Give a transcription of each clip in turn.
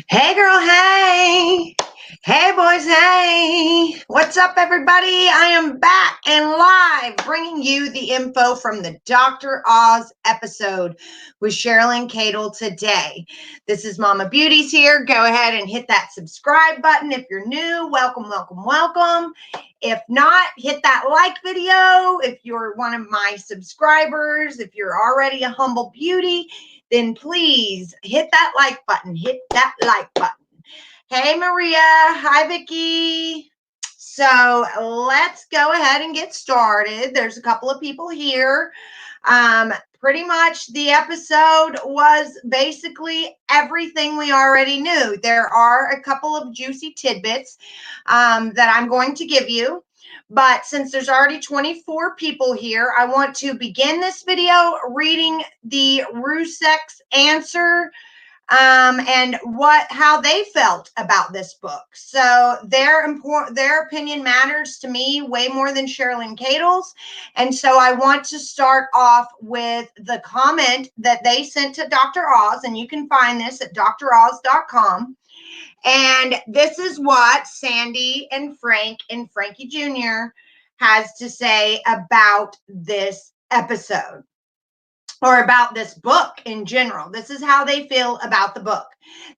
Hey girl, hey. Hey boys, hey. What's up everybody? I am back and live bringing you the info from the Dr. Oz episode with Cherlyn Cadle today. This is Mama Beauties here. Go ahead and hit that subscribe button if you're new. Welcome, welcome, welcome. If not, hit that like video. If you're one of my subscribers, if you're already a humble beauty, then please hit that like button. Hit that like button. Hey, Maria. Hi, Vicki. So let's go ahead and get started. There's a couple of people here. Pretty much the episode was basically everything we already knew. There are a couple of juicy tidbits that I'm going to give you. But since there's already 24 people here, I want to begin this video reading the Rzucek's answer and how they felt about this book. So their opinion matters to me way more than Cherlyn Cadle's. And so I want to start off with the comment that they sent to Dr. Oz, and you can find this at droz.com. And this is what Sandy and Frank and Frankie Jr. has to say about this episode, or about this book in general. This is how they feel about the book.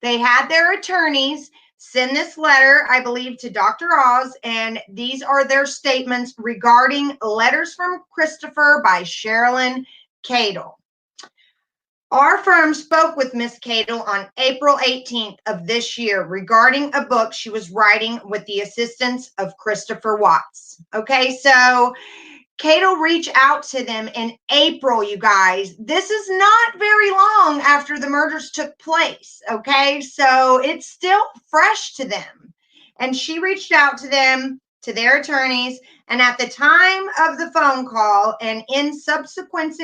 They had their attorneys send this letter, I believe, to Dr. Oz, and these are their statements regarding Letters from Christopher by Cherlyn Cadle. Our firm spoke with Miss Cadle on April 18th of this year regarding a book she was writing with the assistance of Christopher Watts. Okay, so Cadle reached out to them in April, you guys. This is not very long after the murders took place, okay? So it's still fresh to them. And she reached out to them, to their attorneys, and at the time of the phone call and in subsequent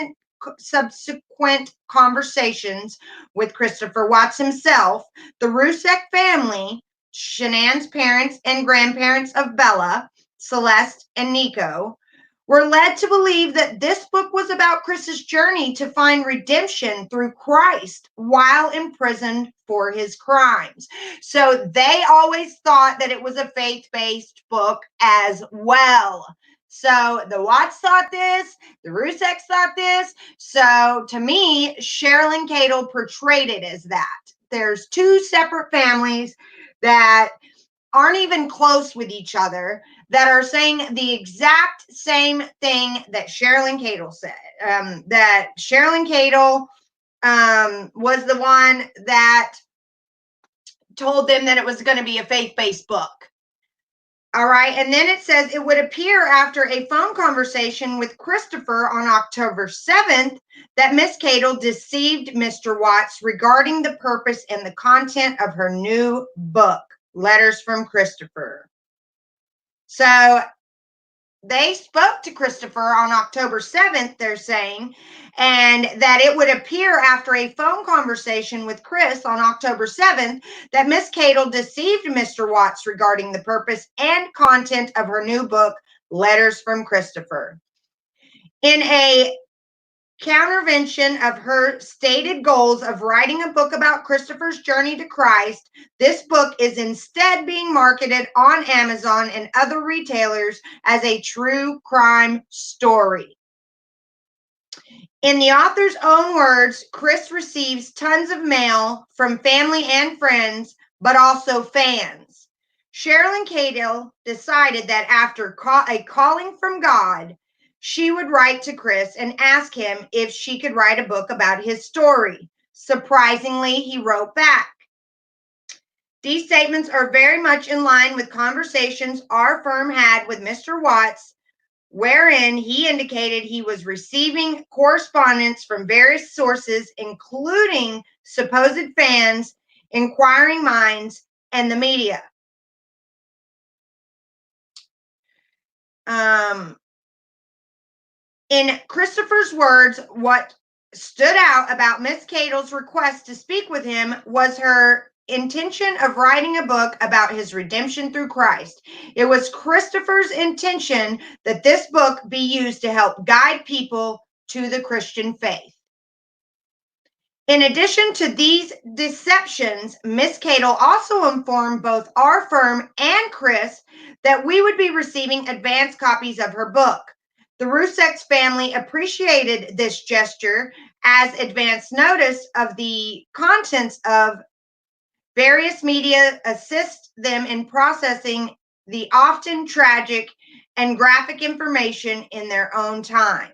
conversations with Christopher Watts himself, the Rzucek family, Shanann's parents and grandparents of Bella, Celeste, and Nico, were led to believe that this book was about Chris's journey to find redemption through Christ while imprisoned for his crimes. So they always thought that it was a faith-based book as well. So the Watts thought this, the Rzuceks thought this. So to me, Cherlyn Cadle portrayed it as that. There's two separate families that aren't even close with each other that are saying the exact same thing that Cherlyn Cadle said. That Cherlyn Cadle was the one that told them that it was going to be a faith-based book. All right. And then it says it would appear after a phone conversation with Christopher on October 7th that Miss Cadle deceived Mr. Watts regarding the purpose and the content of her new book, Letters from Christopher. So they spoke to Christopher on October 7th, they're saying, and that it would appear after a phone conversation with Chris on October 7th that Miss Cadle deceived Mr. Watts regarding the purpose and content of her new book, Letters from Christopher. In a countervention of her stated goals of writing a book about Christopher's journey to Christ, this book is instead being marketed on Amazon and other retailers as a true crime story. In the author's own words, Chris receives tons of mail from family and friends, but also fans. Cherlyn Cadle decided that after a calling from God, she would write to Chris and ask him if she could write a book about his story. Surprisingly, he wrote back. These statements are very much in line with conversations our firm had with Mr. Watts, wherein he indicated he was receiving correspondence from various sources, including supposed fans, inquiring minds, and the media. In Christopher's words, what stood out about Miss Cadle's request to speak with him was her intention of writing a book about his redemption through Christ. It was Christopher's intention that this book be used to help guide people to the Christian faith. In addition to these deceptions, Miss Cadle also informed both our firm and Chris that we would be receiving advance copies of her book. The Rzucek family appreciated this gesture as advance notice of the contents of various media assist them in processing the often tragic and graphic information in their own time.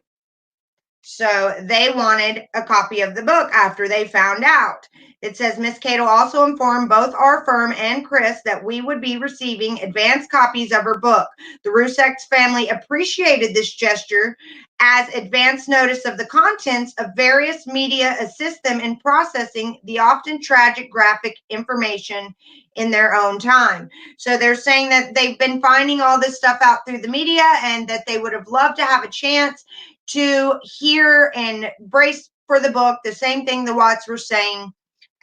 So they wanted a copy of the book after they found out. It says Miss Cadle also informed both our firm and Chris that we would be receiving advance copies of her book. The Rzucek family appreciated this gesture as advance notice of the contents of various media assist them in processing the often tragic graphic information in their own time. So they're saying that they've been finding all this stuff out through the media and that they would have loved to have a chance to hear and brace for the book, the same thing the Watts were saying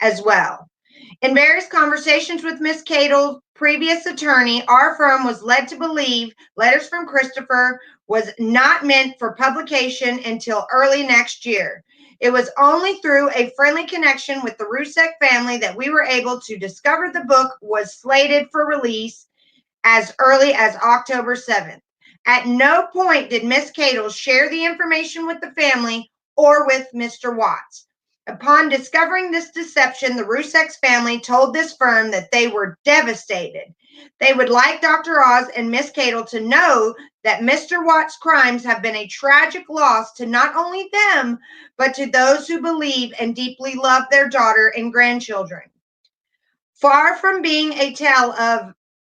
as well. In various conversations with Miss Cadle's previous attorney, our firm was led to believe Letters from Christopher was not meant for publication until early next year. It was only through a friendly connection with the Rzucek family that we were able to discover the book was slated for release as early as October 7th. At no point did Miss Cadle share the information with the family or with Mr. Watts. Upon discovering this deception, the Rzucek family told this firm that they were devastated. They would like Dr. Oz and Miss Cadle to know that Mr. Watts' crimes have been a tragic loss to not only them, but to those who believe and deeply love their daughter and grandchildren. Far from being a tale of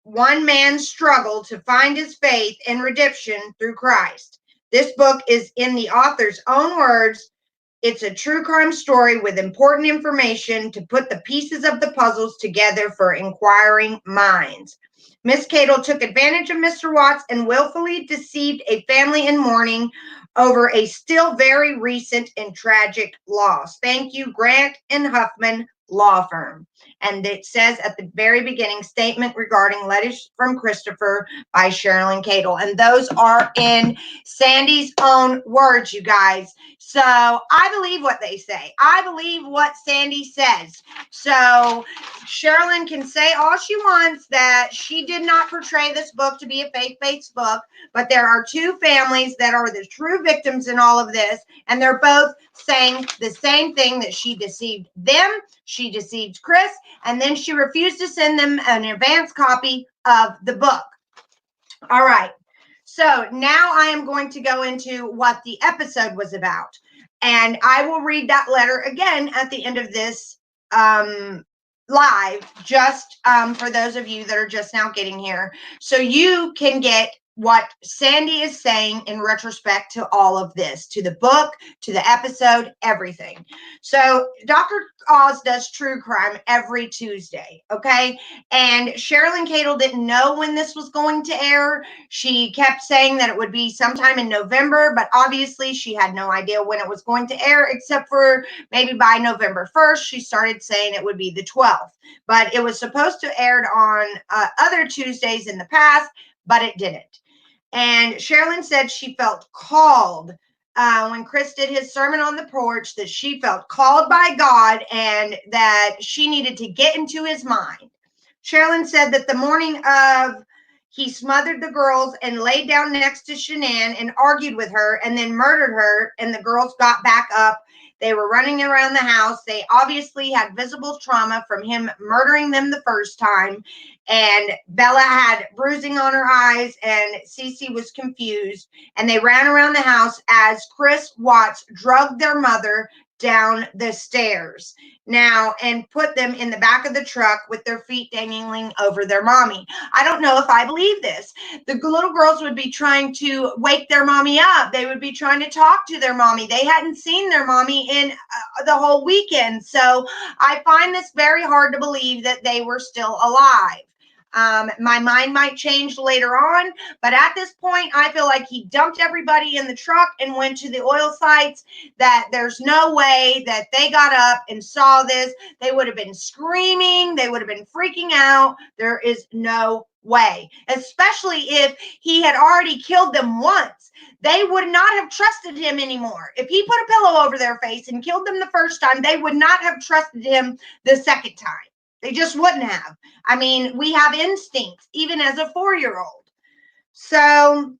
one man's struggle to find his faith and redemption through Christ, this book is, in the author's own words, it's a true crime story with important information to put the pieces of the puzzles together for inquiring minds. Miss Cadle took advantage of Mr. Watts and willfully deceived a family in mourning over a still very recent and tragic loss. Thank you, Grant and Huffman Law Firm. And it says at the very beginning, statement regarding Letters from Christopher by Cherlyn Cadle. And those are in Sandy's own words, you guys. So I believe what they say. I believe what Sandy says. So Cherlyn can say all she wants that she did not portray this book to be a faith-based book, but there are two families that are the true victims in all of this, and they're both saying the same thing, that she deceived them, she deceived Chris, and then she refused to send them an advance copy of the book. All right. So now I am going to go into what the episode was about. And I will read that letter again at the end of this live, just for those of you that are just now getting here, so you can get what Sandy is saying in retrospect to all of this, to the book, to the episode, everything. So Dr. Oz does true crime every Tuesday, okay? And Cherlyn Cadle didn't know when this was going to air. She kept saying that it would be sometime in November, but obviously she had no idea when it was going to air, except for maybe by November 1st, she started saying it would be the 12th. But it was supposed to air on other Tuesdays in the past, but it didn't. And Cherlyn said she felt called when Chris did his sermon on the porch, that she felt called by God and that she needed to get into his mind. Cherlyn said that the morning of, he smothered the girls and laid down next to Shanann and argued with her and then murdered her, and the girls got back up. They were running around the house. They obviously had visible trauma from him murdering them the first time. And Bella had bruising on her eyes, and Cece was confused. And they ran around the house as Chris Watts drugged their mother down the stairs now and put them in the back of the truck with their feet dangling over their mommy. I don't know if I believe this. The little girls would be trying to wake their mommy up. They would be trying to talk to their mommy. They hadn't seen their mommy in the whole weekend. So I find this very hard to believe that they were still alive. My mind might change later on, but at this point, I feel like he dumped everybody in the truck and went to the oil sites, that there's no way that they got up and saw this. They would have been screaming. They would have been freaking out. There is no way, especially if he had already killed them once. They would not have trusted him anymore. If he put a pillow over their face and killed them the first time, they would not have trusted him the second time. They just wouldn't have. I mean, we have instincts, even as a 4-year-old. So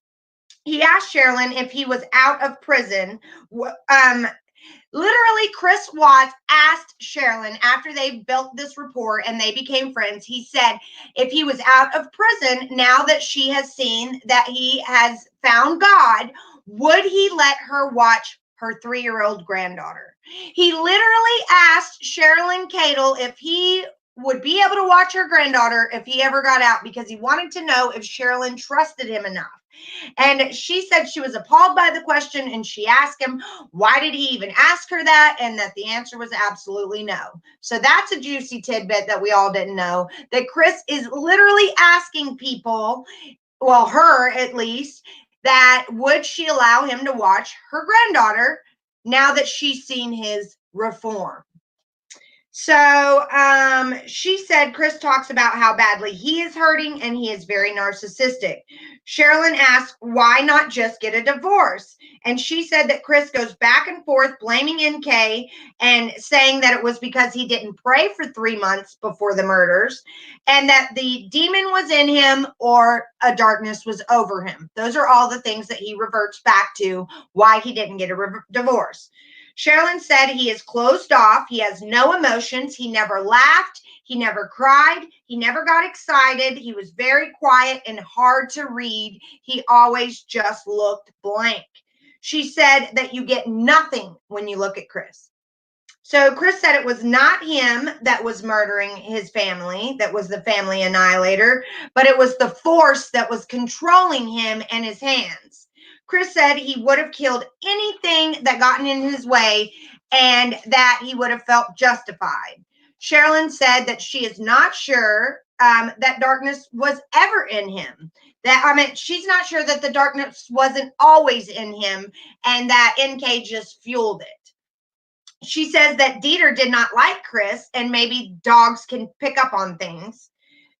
he asked Cherlyn if he was out of prison. Literally, Chris Watts asked Cherlyn after they built this rapport and they became friends. He said if he was out of prison, now that she has seen that he has found God, would he let her watch her 3-year-old granddaughter? He literally asked Cherlyn Cadle if he would be able to watch her granddaughter if he ever got out, because he wanted to know if Cherlyn trusted him enough. And she said she was appalled by the question, and she asked him, why did he even ask her that? And that the answer was absolutely no. So that's a juicy tidbit that we all didn't know, that Chris is literally asking people, well, her at least, that would she allow him to watch her granddaughter now that she's seen his reform. So she said Chris talks about how badly he is hurting and he is very narcissistic. Cherlyn asked, why not just get a divorce? And she said that Chris goes back and forth blaming NK and saying that it was because he didn't pray for 3 months before the murders and that the demon was in him or a darkness was over him. Those are all the things that he reverts back to why he didn't get a divorce. Cherlyn said he is closed off. He has no emotions. He never laughed. He never cried. He never got excited. He was very quiet and hard to read. He always just looked blank. She said that you get nothing when you look at Chris. So Chris said it was not him that was murdering his family, that was the family annihilator, but it was the force that was controlling him and his hands. Chris said he would have killed anything that gotten in his way and that he would have felt justified. Cherlyn said that she is not sure that darkness was ever in him. She's not sure that the darkness wasn't always in him and that NK just fueled it. She says that Dieter did not like Chris and maybe dogs can pick up on things.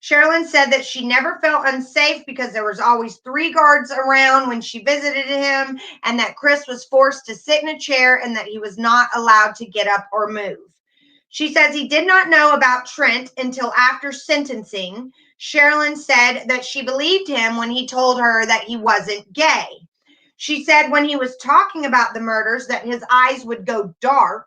Cherlyn said that she never felt unsafe because there was always 3 guards around when she visited him and that Chris was forced to sit in a chair and that he was not allowed to get up or move. She says he did not know about Trent until after sentencing. Cherlyn said that she believed him when he told her that he wasn't gay. She said when he was talking about the murders that his eyes would go dark,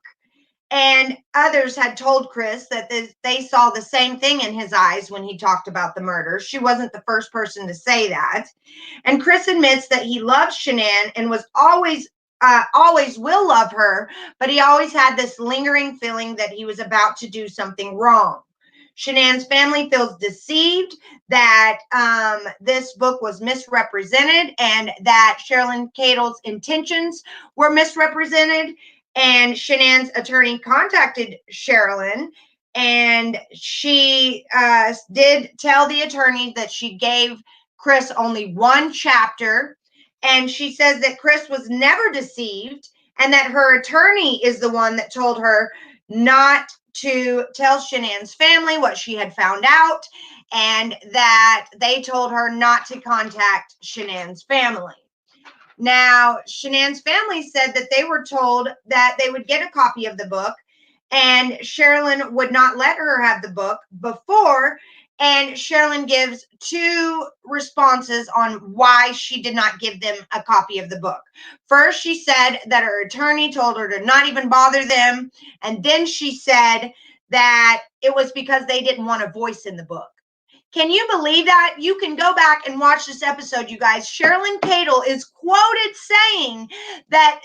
and others had told Chris that they saw the same thing in his eyes when he talked about the murders. She wasn't the first person to say that. And Chris admits that he loves Shanann and was always will love her, but he always had this lingering feeling that he was about to do something wrong. Shanann's family feels deceived that this book was misrepresented and that Cherlyn Cadle's intentions were misrepresented. And Shanann's attorney contacted Cherlyn, and she did tell the attorney that she gave Chris only 1 chapter. And she says that Chris was never deceived and that her attorney is the one that told her not to tell Shanann's family what she had found out and that they told her not to contact Shanann's family. Now, Shanann's family said that they were told that they would get a copy of the book and Cherlyn would not let her have the book before. And Cherlyn gives 2 responses on why she did not give them a copy of the book. First, she said that her attorney told her to not even bother them. And then she said that it was because they didn't want a voice in the book. Can you believe that? You can go back and watch this episode, you guys. Cherlyn Cadle is quoted saying that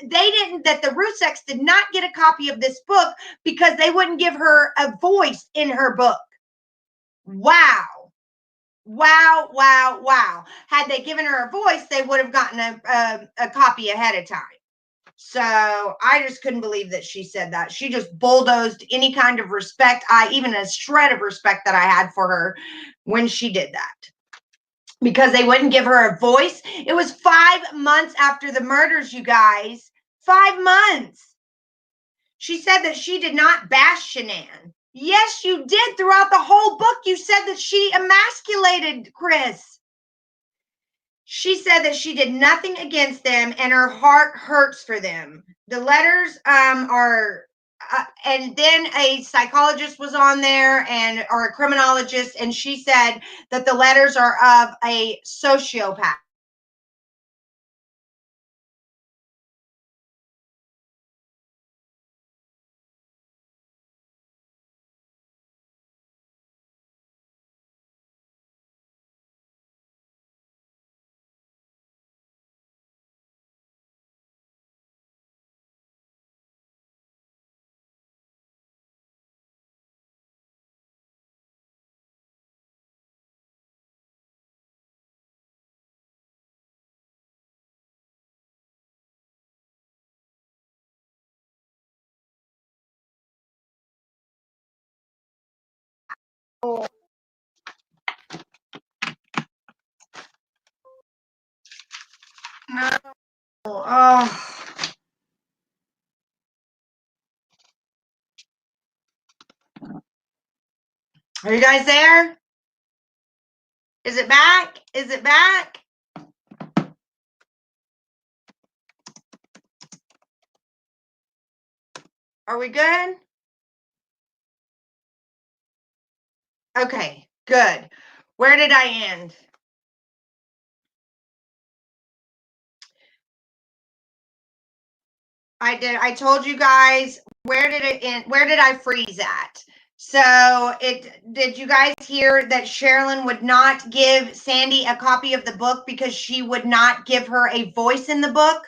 that the Rzuceks did not get a copy of this book because they wouldn't give her a voice in her book. Wow. Wow, wow, wow. Had they given her a voice, they would have gotten a copy ahead of time. So I just couldn't believe that she said that. She just bulldozed any kind of respect, even a shred of respect that I had for her when she did that. Because they wouldn't give her a voice. It was 5 months after the murders, you guys. 5 months. She said that she did not bash Shanann. Yes, you did. Throughout the whole book, you said that she emasculated Chris. She said that she did nothing against them and her heart hurts for them. The letters are, and then a psychologist was on there and or a criminologist, and she said that the letters are of a sociopath. Oh, no. Oh. Are you guys there? Is it back? Is it back? Are we good? Okay, good. Where did I end? I did. I told you guys where did it end? Where did I freeze at? So did you guys hear that Cherlyn would not give Sandy a copy of the book because she would not give her a voice in the book?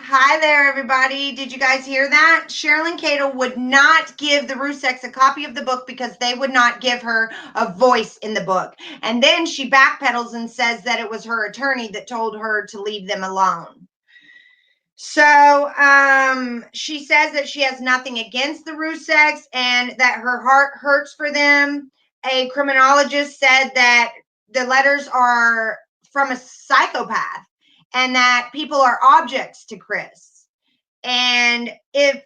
Hi there, everybody. Did you guys hear that? Cherlyn Cadle would not give the Rzuceks a copy of the book because they would not give her a voice in the book. And then she backpedals and says that it was her attorney that told her to leave them alone. So she says that she has nothing against the Rzuceks and that her heart hurts for them. A criminologist said that the letters are from a psychopath and that people are objects to Chris. And if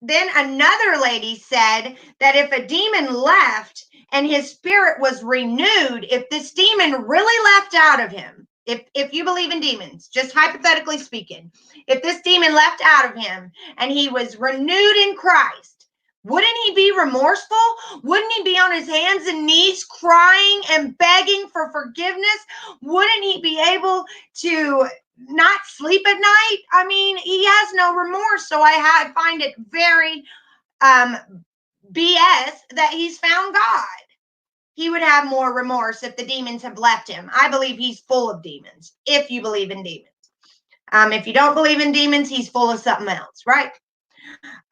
then another lady said that if a demon left and his spirit was renewed, if this demon really left out of him, if you believe in demons, just hypothetically speaking, if this demon left out of him and he was renewed in Christ, wouldn't he be remorseful? Wouldn't he be on his hands and knees crying and begging for forgiveness? Wouldn't he be able to not sleep at night? I mean, he has no remorse. So I find it very BS that he's found God. He would have more remorse if the demons have left him. I believe he's full of demons, if you believe in demons. If you don't believe in demons, he's full of something else, right?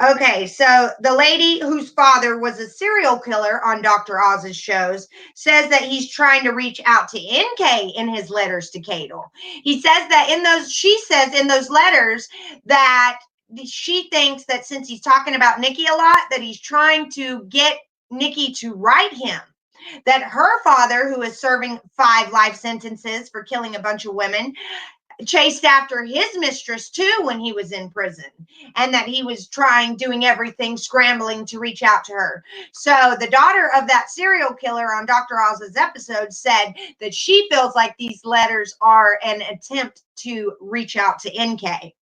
Okay, so the lady whose father was a serial killer on Dr. Oz's shows says that he's trying to reach out to NK in his letters to Cadle. He says that she says in those letters that she thinks that since he's talking about Nikki a lot, that he's trying to get Nikki to write him. That her father, who is serving 5 life sentences for killing a bunch of women, chased after his mistress too when he was in prison, and that he was doing everything, scrambling to reach out to her. So the daughter of that serial killer on Dr. Oz's episode said that she feels like these letters are an attempt to reach out to NK.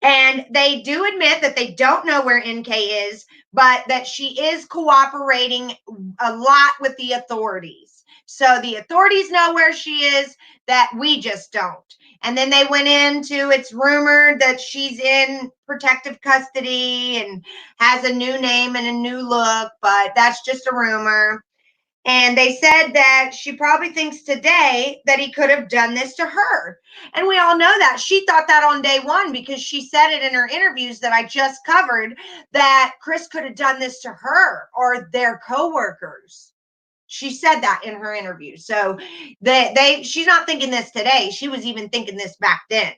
And they do admit that they don't know where NK is, but that she is cooperating a lot with the authorities. So the authorities know where she is, that we just don't. And then they went into, it's rumored that she's in protective custody and has a new name and a new look, but that's just a rumor. And they said that she probably thinks today that he could have done this to her. And we all know that. She thought that on day one because she said it in her interviews that I just covered, that Chris could have done this to her or their coworkers. She said that in her interview. So she's not thinking this today. She was even thinking this back then.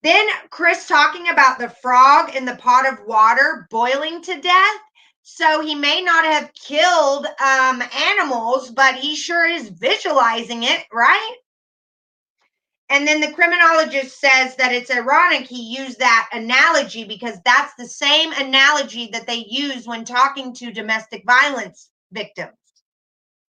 Then Chris talking about the frog in the pot of water boiling to death. So he may not have killed animals, but he sure is visualizing it, right? And then the criminologist says that it's ironic he used that analogy because that's the same analogy that they use when talking to domestic violence victims.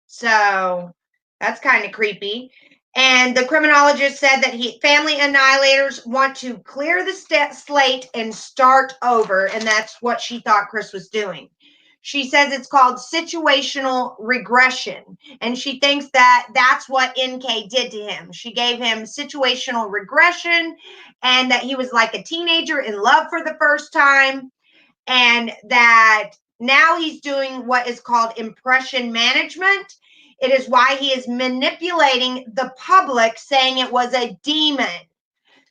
So that's kind of creepy. And the criminologist said that family annihilators want to clear the slate and start over. And that's what she thought Chris was doing. She says it's called situational regression. And she thinks that that's what NK did to him. She gave him situational regression and that he was like a teenager in love for the first time. And that now he's doing what is called impression management. It is why he is manipulating the public, saying it was a demon.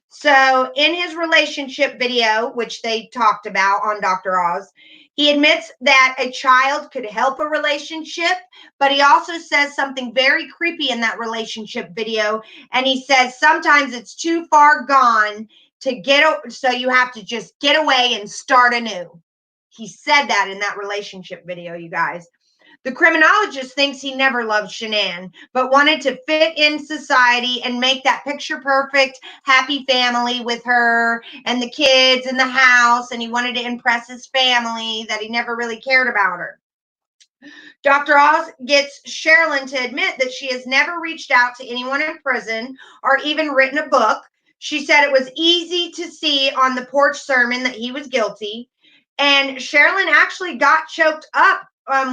So in his relationship video, which they talked about on Dr. Oz, he admits that a child could help a relationship, but he also says something very creepy in that relationship video. And he says sometimes it's too far gone to get, so you have to just get away and start anew. He said that in that relationship video, you guys. The criminologist thinks he never loved Shanann, but wanted to fit in society and make that picture perfect, happy family with her and the kids in the house. And he wanted to impress his family that he never really cared about her. Dr. Oz gets Cherlyn to admit that she has never reached out to anyone in prison or even written a book. She said it was easy to see on the porch sermon that he was guilty. And Cherlyn actually got choked up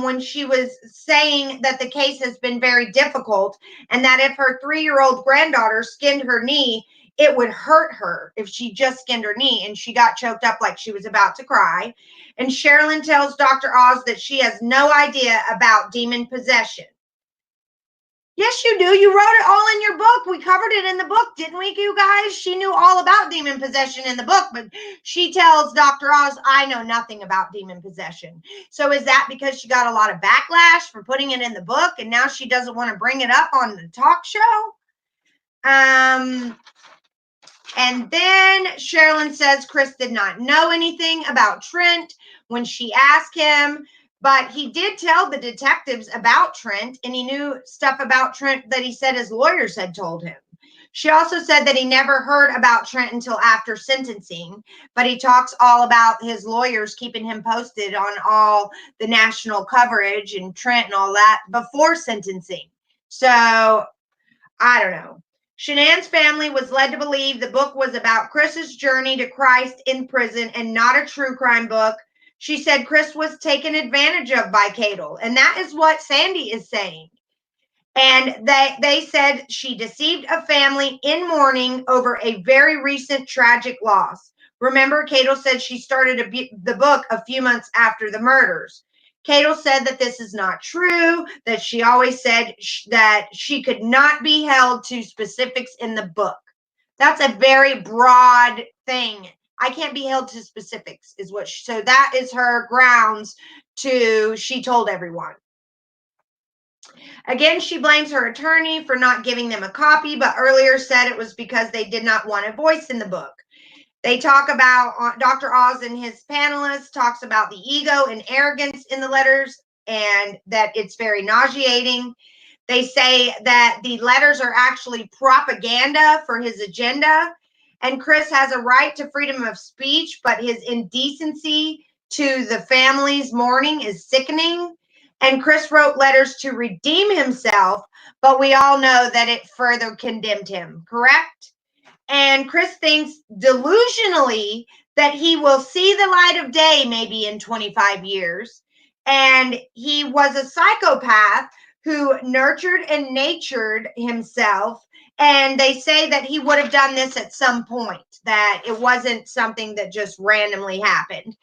when she was saying that the case has been very difficult and that if her 3-year-old granddaughter skinned her knee, it would hurt her if she just skinned her knee. And she got choked up like she was about to cry. And Cherlyn tells Dr. Oz that she has no idea about demon possession. Yes, you do. You wrote it all in your book. We covered it in the book, didn't we, you guys? She knew all about demon possession in the book, but she tells Dr. Oz, I know nothing about demon possession. So is that because she got a lot of backlash for putting it in the book and now she doesn't want to bring it up on the talk show? And then Cherlyn says Chris did not know anything about Trent when she asked him. But he did tell the detectives about Trent, and he knew stuff about Trent that he said his lawyers had told him. She also said that he never heard about Trent until after sentencing, but he talks all about his lawyers keeping him posted on all the national coverage and Trent and all that before sentencing. So, I don't know. Shanann's family was led to believe the book was about Chris's journey to Christ in prison and not a true crime book. She said Chris was taken advantage of by Cadle, and that is what Sandy is saying. And they said she deceived a family in mourning over a very recent tragic loss. Remember, Cadle said she started the book a few months after the murders. Cadle said that this is not true, that she always said that she could not be held to specifics in the book. That's a very broad thing. I can't be held to specifics is what so that is her grounds to she told everyone. Again, she blames her attorney for not giving them a copy, but earlier said it was because they did not want a voice in the book. They talk about Dr. Oz and his panelists talks about the ego and arrogance in the letters and that it's very nauseating. They say that the letters are actually propaganda for his agenda. And Chris has a right to freedom of speech, but his indecency to the family's mourning is sickening. And Chris wrote letters to redeem himself, but we all know that it further condemned him, correct? And Chris thinks delusionally that he will see the light of day maybe in 25 years. And he was a psychopath who nurtured and natured himself. And they say that he would have done this at some point, that it wasn't something that just randomly happened.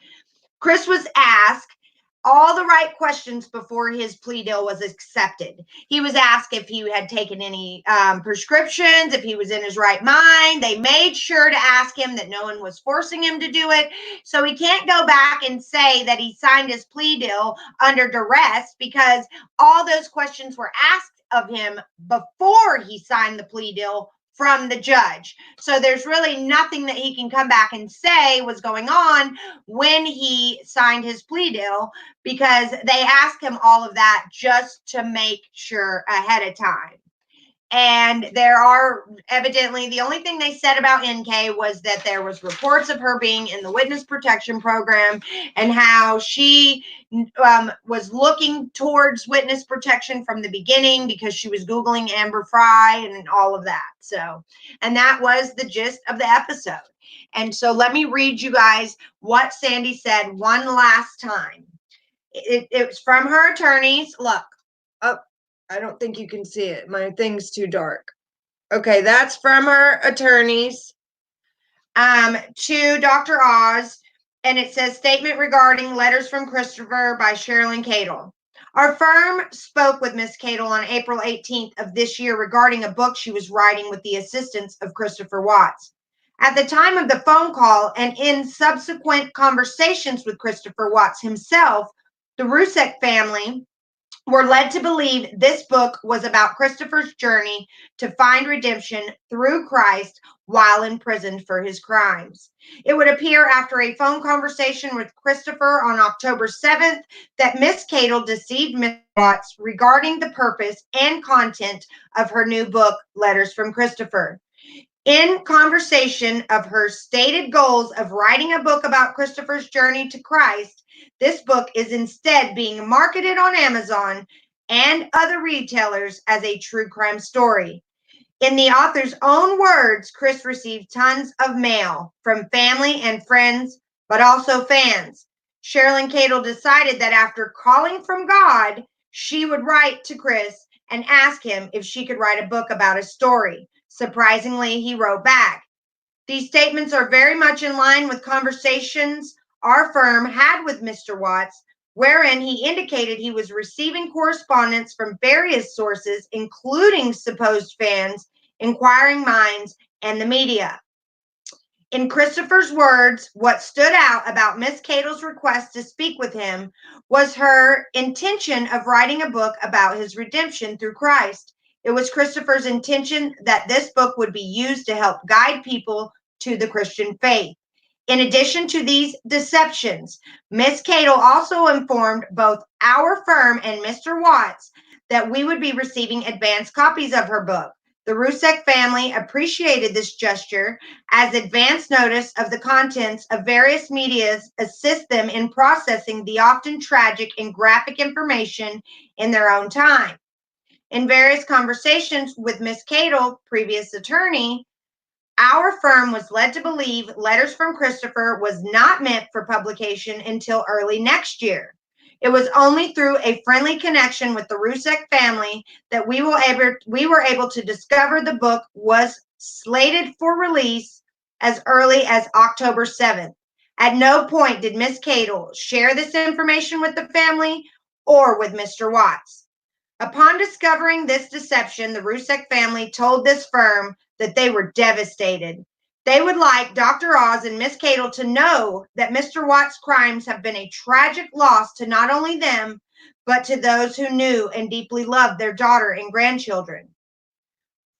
Chris was asked all the right questions before his plea deal was accepted. He was asked if he had taken any prescriptions, if he was in his right mind. They made sure to ask him that no one was forcing him to do it. So he can't go back and say that he signed his plea deal under duress because all those questions were asked of him before he signed the plea deal from the judge. So there's really nothing that he can come back and say was going on when he signed his plea deal because they asked him all of that just to make sure ahead of time. And there are evidently, the only thing they said about NK was that there was reports of her being in the witness protection program and how she was looking towards witness protection from the beginning because she was Googling Amber Fry and all of that. So, and that was the gist of the episode. And so let me read you guys what Sandy said one last time. It was from her attorneys. Look, oh, I don't think you can see it. My thing's too dark. Okay, that's from her attorneys to Dr. Oz, and it says statement regarding letters from Christopher by Cherlyn Cadle. Our firm spoke with Miss Cadle on April 18th of this year regarding a book she was writing with the assistance of Christopher Watts. At the time of the phone call and in subsequent conversations with Christopher Watts himself, the Rzucek family were led to believe this book was about Christopher's journey to find redemption through Christ while imprisoned for his crimes. It would appear after a phone conversation with Christopher on October 7th that Miss Cadle deceived Miss Watts regarding the purpose and content of her new book, Letters from Christopher. In conversation of her stated goals of writing a book about Christopher's journey to Christ, this book is instead being marketed on Amazon and other retailers as a true crime story. In the author's own words, Chris received tons of mail from family and friends, but also fans. Cherlyn Cadle decided that after calling from God, she would write to Chris and ask him if she could write a book about his story. Surprisingly, he wrote back. These statements are very much in line with conversations our firm had with Mr. Watts, wherein he indicated he was receiving correspondence from various sources, including supposed fans, inquiring minds, and the media. In Christopher's words, what stood out about Miss Cadle's request to speak with him was her intention of writing a book about his redemption through Christ. It was Christopher's intention that this book would be used to help guide people to the Christian faith. In addition to these deceptions, Miss Cadle also informed both our firm and Mr. Watts that we would be receiving advance copies of her book. The Rzucek family appreciated this gesture as advance notice of the contents of various medias assist them in processing the often tragic and graphic information in their own time. In various conversations with Miss Cadle, previous attorney, our firm was led to believe Letters from Christopher was not meant for publication until early next year. It was only through a friendly connection with the Rzucek family that we were able to discover the book was slated for release as early as October 7th. At no point did Miss Cadle share this information with the family or with Mr. Watts. Upon discovering this deception, the Rzucek family told this firm that they were devastated. They would like Dr. Oz and Miss Cadle to know that Mr. Watts' crimes have been a tragic loss to not only them, but to those who knew and deeply loved their daughter and grandchildren.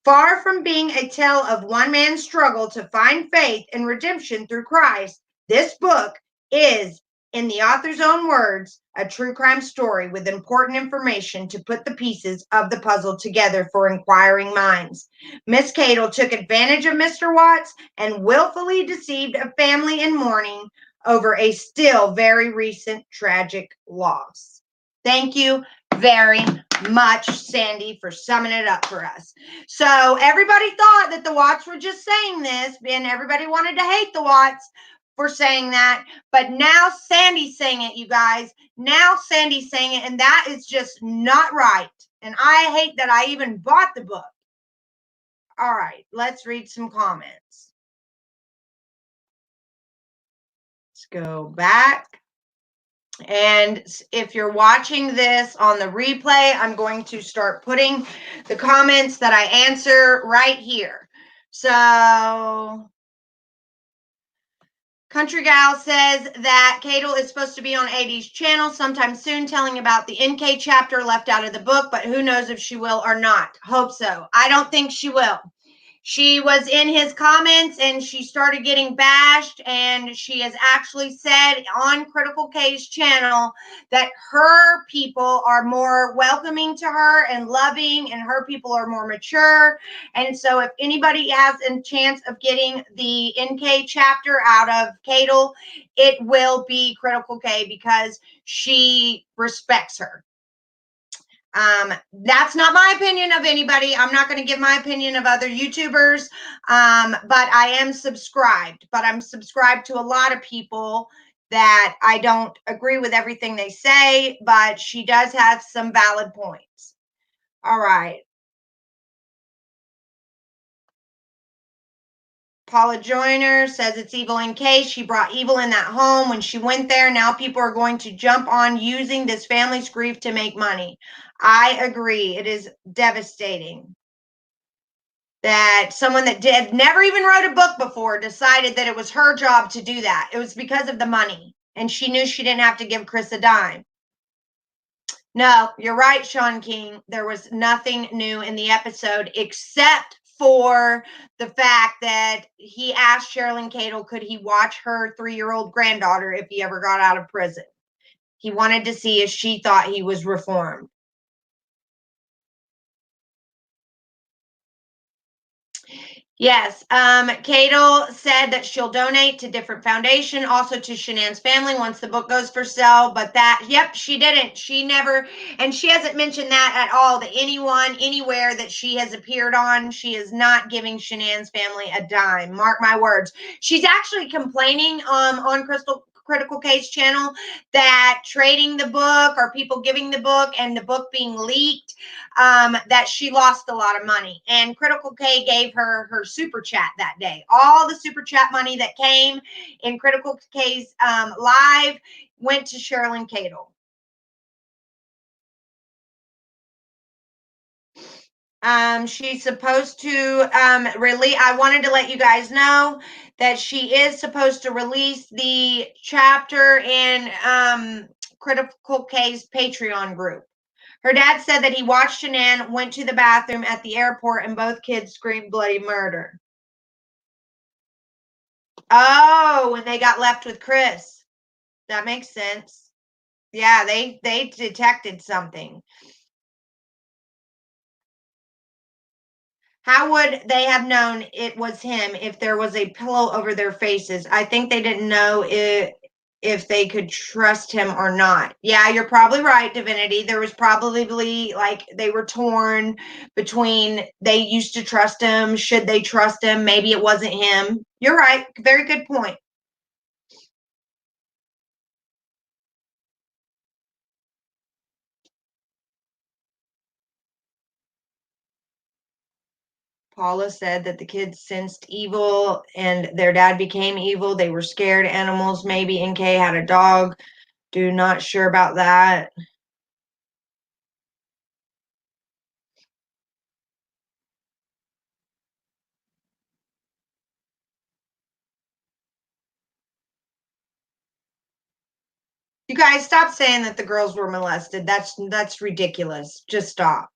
Far from being a tale of one man's struggle to find faith and redemption through Christ, this book is, in the author's own words, a true crime story with important information to put the pieces of the puzzle together for inquiring minds. Miss Cadle took advantage of Mr. Watts and willfully deceived a family in mourning over a still very recent tragic loss. Thank you very much, Sandy, for summing it up for us. So everybody thought that the Watts were just saying this, and everybody wanted to hate the Watts for saying that, but now Sandy's saying it, you guys. Now Sandy's saying it, and that is just not right. And I hate that I even bought the book. All right, let's read some comments. Let's go back. And if you're watching this on the replay, I'm going to start putting the comments that I answer right here. So Country Gal says that Cadle is supposed to be on AD's channel sometime soon, telling about the NK chapter left out of the book, but who knows if she will or not. Hope so. I don't think she will. She was in his comments and she started getting bashed, and she has actually said on Critical K's channel that her people are more welcoming to her and loving, and her people are more mature. And so if anybody has a chance of getting the NK chapter out of Cadle, it will be Critical K, because she respects her. That's not my opinion of anybody. I'm not going to give my opinion of other YouTubers. But I am subscribed. But I'm subscribed to a lot of people that I don't agree with everything they say, but she does have some valid points. All right. Paula Joyner says it's evil in case. She brought evil in that home when she went there. Now people are going to jump on using this family's grief to make money. I agree. It is devastating that someone that never even wrote a book before decided that it was her job to do that. It was because of the money. And she knew she didn't have to give Chris a dime. No, you're right, Sean King. There was nothing new in the episode except for the fact that he asked Cherlyn Cadle, could he watch her 3-year-old granddaughter if he ever got out of prison? He wanted to see if she thought he was reformed. Yes, Cadle said that she'll donate to different foundation, also to Shanann's family once the book goes for sale. But that, yep, she didn't. She never, and she hasn't mentioned that at all to anyone, anywhere that she has appeared on. She is not giving Shanann's family a dime. Mark my words. She's actually complaining on Critical Case channel that trading the book, or people giving the book and the book being leaked, that she lost a lot of money. And Critical K gave her super chat that day. All the super chat money that came in Critical K's live went to Cherlyn Cadle. She's supposed to release. I wanted to let you guys know that she is supposed to release the chapter in Critical K's Patreon group. Her dad said that he watched Shanann went to the bathroom at the airport and both kids screamed bloody murder. Oh, when they got left with Chris. That makes sense. Yeah, they detected something. How would they have known it was him if there was a pillow over their faces? I think they didn't know if they could trust him or not. Yeah, you're probably right, Divinity. There was probably, like, they were torn between they used to trust him, should they trust him? Maybe it wasn't him. You're right. Very good point. Paula said that the kids sensed evil and their dad became evil. They were scared animals. Maybe NK had a dog. Do not sure about that. You guys stop saying that the girls were molested. That's ridiculous. Just stop.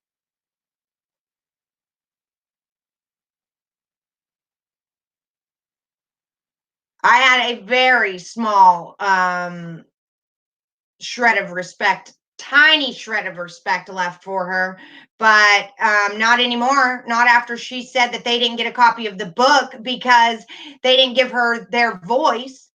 I had a very small shred of respect, tiny shred of respect left for her, but not anymore. Not after she said that they didn't get a copy of the book because they didn't give her their voice.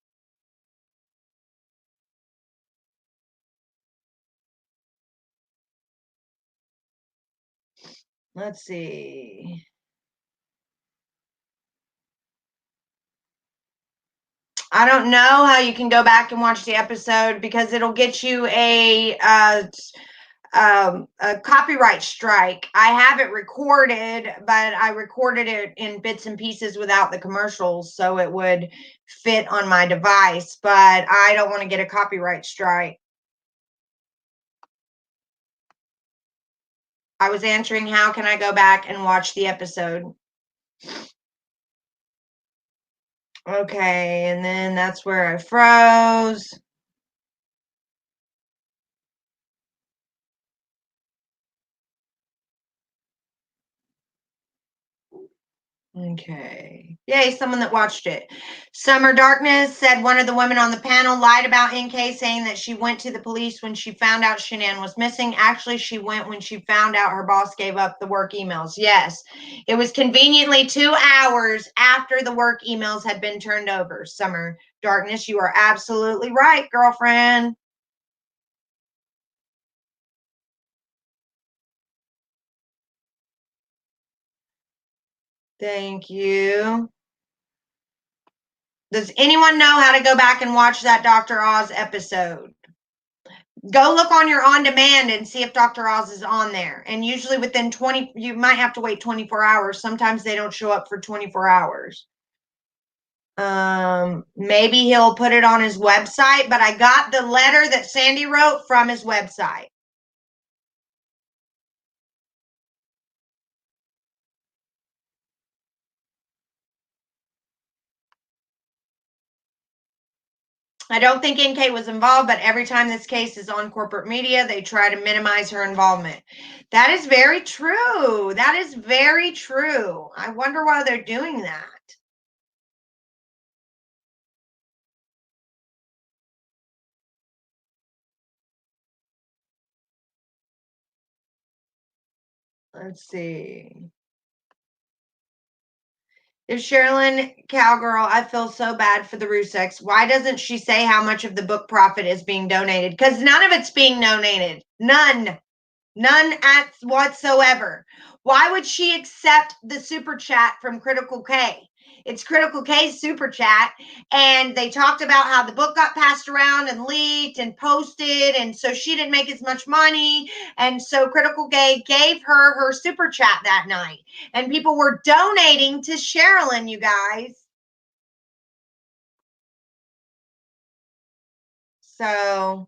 Let's see. I don't know how you can go back and watch the episode because it'll get you a copyright strike. I have it recorded, but I recorded it in bits and pieces without the commercials so it would fit on my device, but I don't want to get a copyright strike. I was answering how can I go back and watch the episode. Okay, and then that's where I froze. Okay. Yay, someone that watched it. Summer Darkness said one of the women on the panel lied about NK, saying that she went to the police when she found out Shanann was missing. Actually, she went when she found out her boss gave up the work emails. Yes. It was conveniently 2 hours after the work emails had been turned over. Summer Darkness, you are absolutely right, girlfriend. Thank you. Does anyone know how to go back and watch that Dr. Oz episode? Go look on your on demand and see if Dr. Oz is on there. And usually within 20, you might have to wait 24 hours. Sometimes they don't show up for 24 hours. Maybe he'll put it on his website, but I got the letter that Sandy wrote from his website. I don't think NK was involved, but every time this case is on corporate media, they try to minimize her involvement. That is very true. That is very true. I wonder why they're doing that. Let's see. If Cherlyn Cowgirl, I feel so bad for the Rzuceks. Why doesn't she say how much of the book profit is being donated? Because none of it's being donated. None. None at whatsoever. Why would she accept the super chat from Critical K? It's Critical K's super chat, and they talked about how the book got passed around and leaked and posted, and so she didn't make as much money, and so Critical K gave her her super chat that night, and people were donating to Cherlyn, you guys. So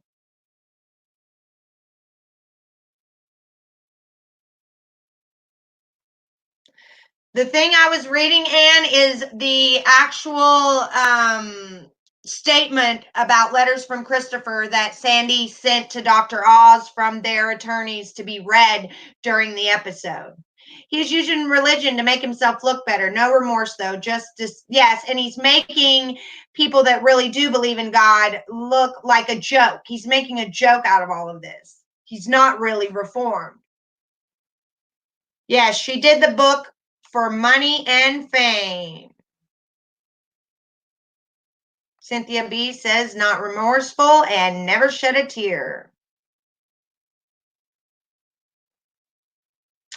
the thing I was reading, Anne, is the actual statement about letters from Christopher that Sandy sent to Dr. Oz from their attorneys to be read during the episode. He's using religion to make himself look better. No remorse, though. Yes, and he's making people that really do believe in God look like a joke. He's making a joke out of all of this. He's not really reformed. Yes, she did the book for money and fame. Cynthia B says, not remorseful and never shed a tear.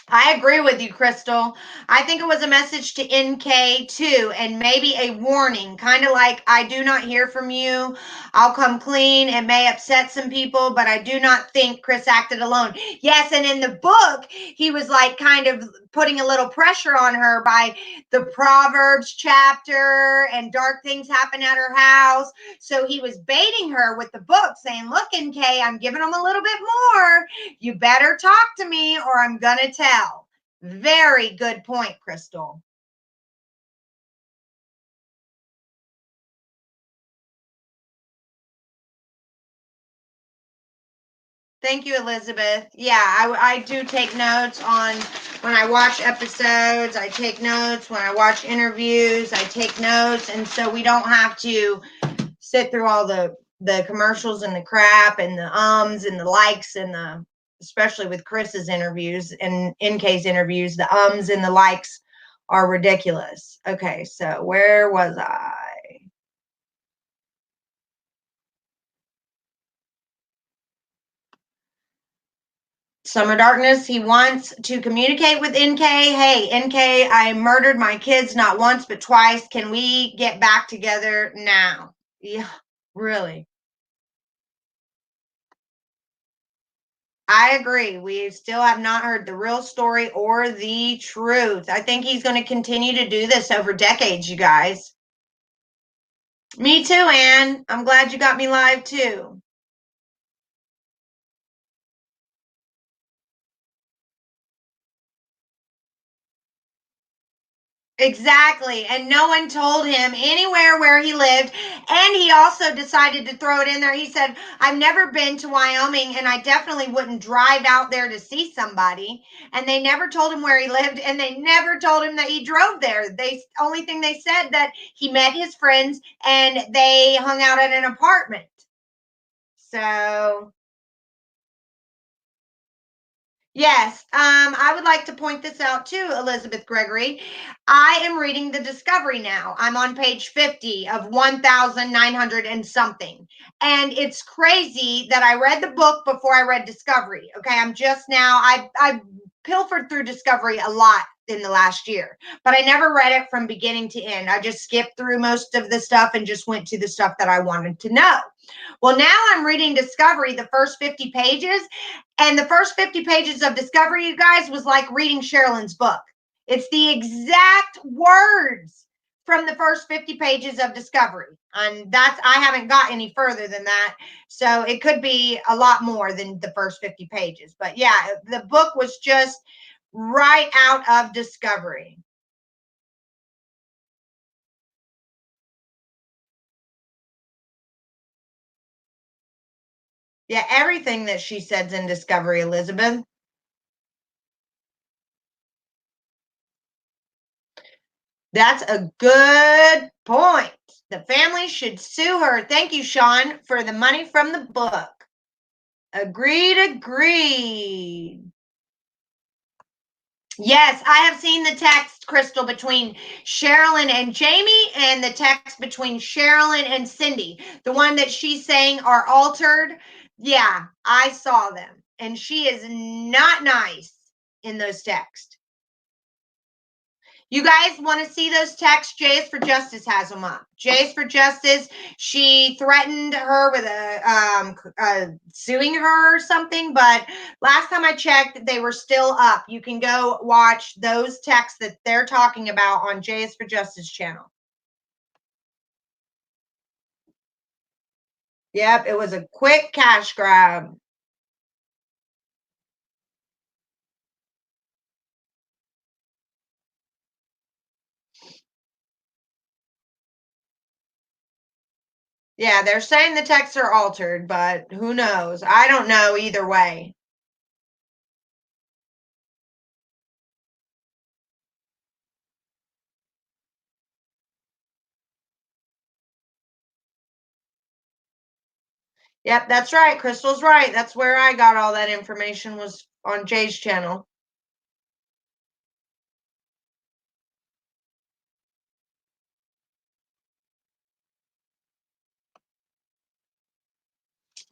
I agree with you, Crystal. I think it was a message to NK too, and maybe a warning, kind of like, I do not hear from you. I'll come clean. It may upset some people, but I do not think Chris acted alone. Yes, and in the book, he was like kind of putting a little pressure on her by the Proverbs chapter and dark things happen at her house. So he was baiting her with the book, saying, look, NK, I'm giving them a little bit more. You better talk to me or I'm going to tell. Very good point, Crystal. Thank you, Elizabeth. Yeah, I do take notes on when I watch episodes. I take notes when I watch interviews. I take notes. And so we don't have to sit through all the commercials and the crap and the ums and the likes and the, especially with Chris's interviews and NK's interviews, the ums and the likes are ridiculous. Okay, so where was I? Summer Darkness, he wants to communicate with NK. Hey, NK, I murdered my kids not once but twice. Can we get back together now? Yeah, really. I agree. We still have not heard the real story or the truth. I think he's going to continue to do this over decades, you guys. Me too, Anne. I'm glad you got me live too. Exactly. And no one told him anywhere where he lived. And he also decided to throw it in there. He said, I've never been to Wyoming and I definitely wouldn't drive out there to see somebody. And they never told him where he lived and they never told him that he drove there. They only thing they said that he met his friends and they hung out at an apartment. So yes, I would like to point this out too, Elizabeth Gregory. I am reading the Discovery now. I'm on page 50 of 1,900 and something. And it's crazy that I read the book before I read Discovery. Okay, I'm just now, I pilfered through Discovery a lot in the last year, but I never read it from beginning to end. I just skipped through most of the stuff and just went to the stuff that I wanted to know. Well, now I'm reading Discovery, the first 50 pages, and the first 50 pages of Discovery, you guys, was like reading Cherlyn's book. It's the exact words from the first 50 pages of Discovery. And I haven't got any further than that. So it could be a lot more than the first 50 pages. But yeah, the book was just right out of Discovery. Yeah, everything that she says in Discovery, Elizabeth. That's a good point. The family should sue her. Thank you, Sean, for the money from the book. Agreed, agreed. Yes, I have seen the text, Crystal, between Cherlyn and Jamie and the text between Cherlyn and Cindy. The one that she's saying are altered. Yeah, I saw them. And she is not nice in those texts. You guys want to see those texts? Jay's for Justice has them up. Jay's for Justice. She threatened her with suing her or something, but last time I checked, they were still up. You can go watch those texts that they're talking about on Jay's for Justice channel. Yep, it was a quick cash grab. Yeah, they're saying the texts are altered, but who knows? I don't know either way. Yep, that's right. Crystal's right. That's where I got all that information, was on Jay's channel.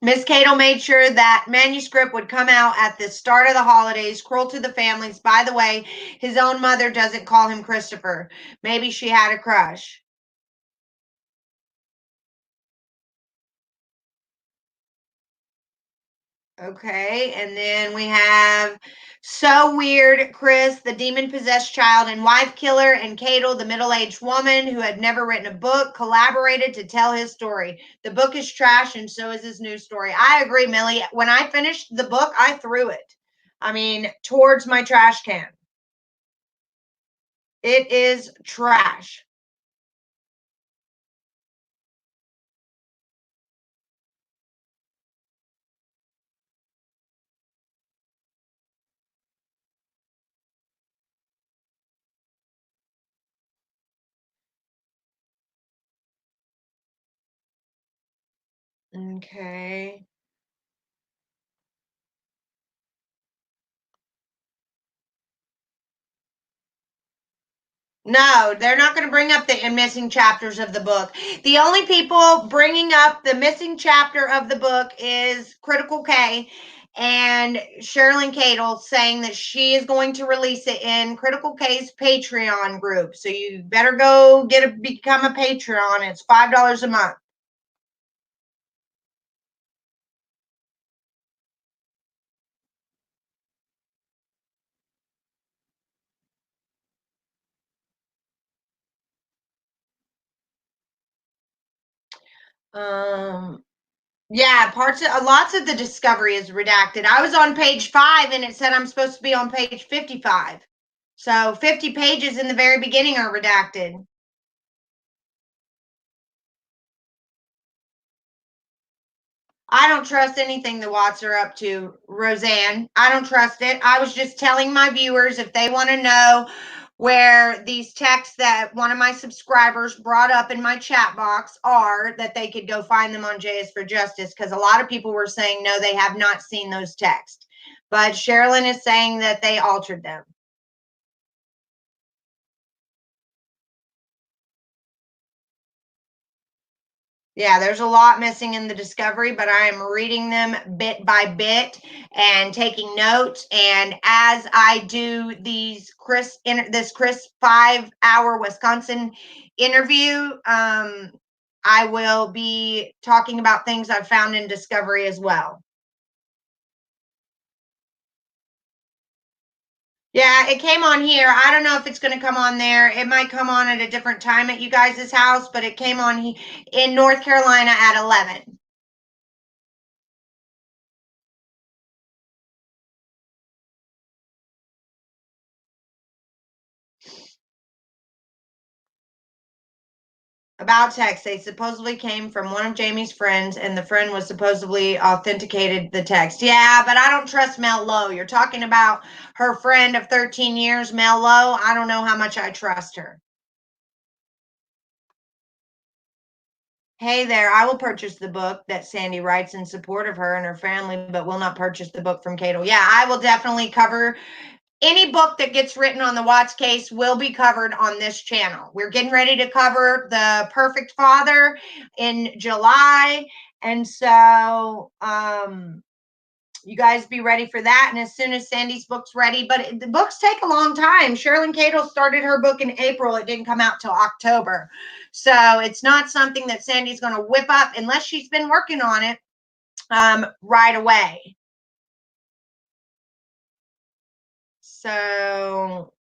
Miss Cadle made sure that manuscript would come out at the start of the holidays. Cruel to the families. By the way, his own mother doesn't call him Christopher. Maybe she had a crush. Okay, and then we have So Weird, Chris, the demon possessed child and wife killer, and Cadle, the middle aged woman who had never written a book, collaborated to tell his story. The book is trash, and so is his new story. I agree, Millie. When I finished the book, I threw it. I mean, towards my trash can. It is trash. Okay. No, they're not going to bring up the missing chapters of the book. The only people bringing up the missing chapter of the book is Critical K and Cherlyn Cadle, saying that she is going to release it in Critical K's Patreon group. So you better go become a Patreon. It's $5 a month. Um, yeah, lots of the discovery is redacted. I was on page 5 and it said I'm supposed to be on page 55. So 50 pages in the very beginning are redacted. I don't trust anything the Watts are up to, Roseanne. I don't trust it. I was just telling my viewers, if they want to know where these texts that one of my subscribers brought up in my chat box are, that they could go find them on J is for Justice, because a lot of people were saying no, they have not seen those texts. But Cherlyn is saying that they altered them. Yeah, there's a lot missing in the discovery, but I am reading them bit by bit and taking notes. And as I do this Chris 5-hour Wisconsin interview, I will be talking about things I've found in discovery as well. Yeah, it came on here. I don't know if it's going to come on there. It might come on at a different time at you guys' house, but it came on in North Carolina at 11. About text, they supposedly came from one of Jamie's friends, and the friend was supposedly authenticated the text. Yeah, but I don't trust Mel Lowe. You're talking about her friend of 13 years, Mel Lowe. I don't know how much I trust her. Hey there, I will purchase the book that Sandy writes in support of her and her family, but will not purchase the book from Cadle. Yeah, I will definitely cover any book that gets written on the Watts case will be covered on this channel. We're getting ready to cover The Perfect Father in July. And so you guys be ready for that. And as soon as Sandy's book's ready, but the books take a long time. Cherlyn Cadle started her book in April. It didn't come out till October. So it's not something that Sandy's going to whip up unless she's been working on it right away. So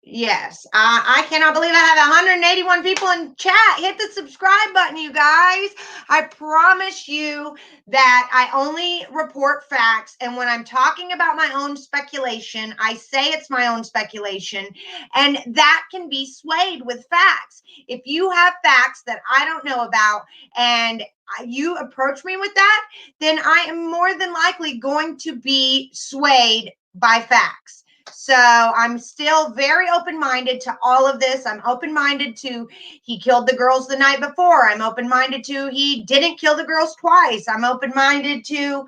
yes, I cannot believe I have 181 people in chat. Hit the subscribe button, you guys. I promise you that I only report facts. And when I'm talking about my own speculation, I say it's my own speculation. And that can be swayed with facts. If you have facts that I don't know about and you approach me with that, then I am more than likely going to be swayed by facts. So I'm still very open-minded to all of this. I'm open-minded to he killed the girls the night before. I'm open-minded to he didn't kill the girls twice. I'm open-minded to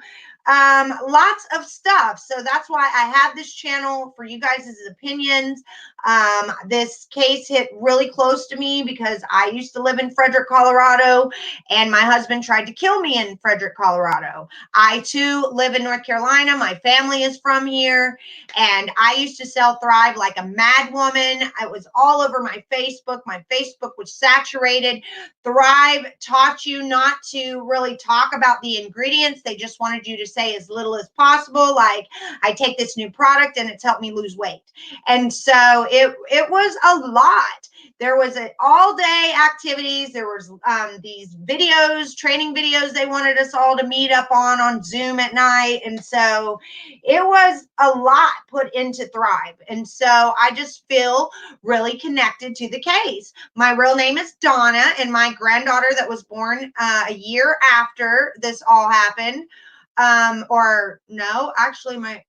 lots of stuff. So that's why I have this channel for you guys' opinions. This case hit really close to me because I used to live in Frederick, Colorado, and my husband tried to kill me in Frederick, Colorado. I too live in North Carolina. My family is from here, and I used to sell Thrive like a mad woman. It was all over my Facebook. My Facebook was saturated. Thrive taught you not to really talk about the ingredients. They just wanted you to say as little as possible, like, I take this new product and it's helped me lose weight. And so it was a lot. There was all day activities. There was these videos, training videos they wanted us all to meet up on Zoom at night. And so it was a lot put into Thrive. And so I just feel really connected to the case. My real name is Donna, and my granddaughter that was born a year after this all happened, or no, actually my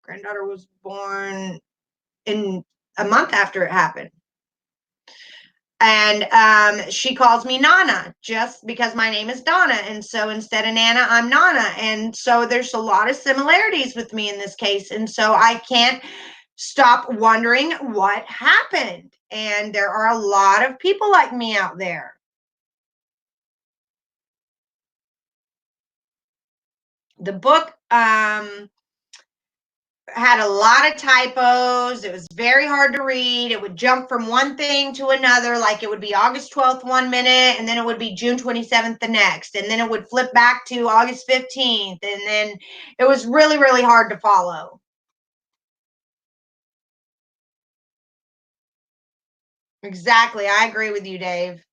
granddaughter was born in a month after it happened. And she calls me Nana just because my name is Donna. And so instead of Nana, I'm Nana. And so there's a lot of similarities with me in this case. And so I can't stop wondering what happened. And there are a lot of people like me out there. The book had a lot of typos. It was very hard to read. It would jump from one thing to another, like it would be August 12th 1 minute, and then it would be June 27th the next, and then it would flip back to August 15th, and then it was really, really hard to follow. Exactly. I agree with you, Dave.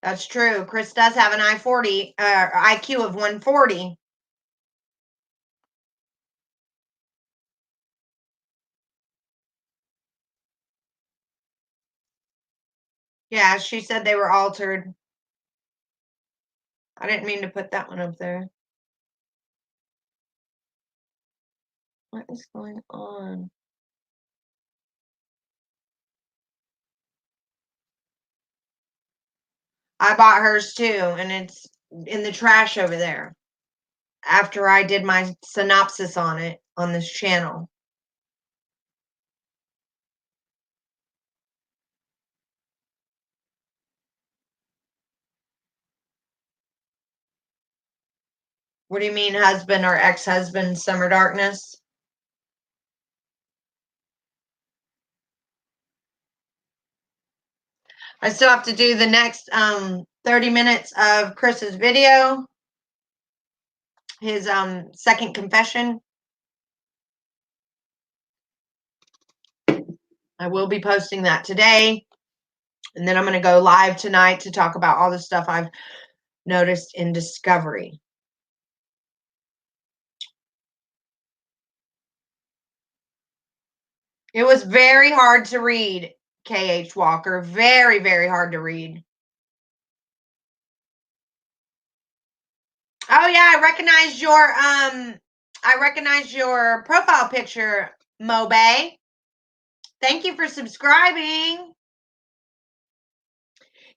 That's true. Chris does have an IQ of 140. Yeah, she said they were altered. I didn't mean to put that one up there. What is going on? I bought hers too, and it's in the trash over there after I did my synopsis on it on this channel. What do you mean, husband or ex-husband, Summer Darkness? I still have to do the next 30 minutes of Chris's video, his second confession. I will be posting that today. And then I'm going to go live tonight to talk about all the stuff I've noticed in Discovery. It was very hard to read, K.H. Walker. Very, very hard to read. Oh yeah, I recognized your profile picture, Mobay. Thank you for subscribing.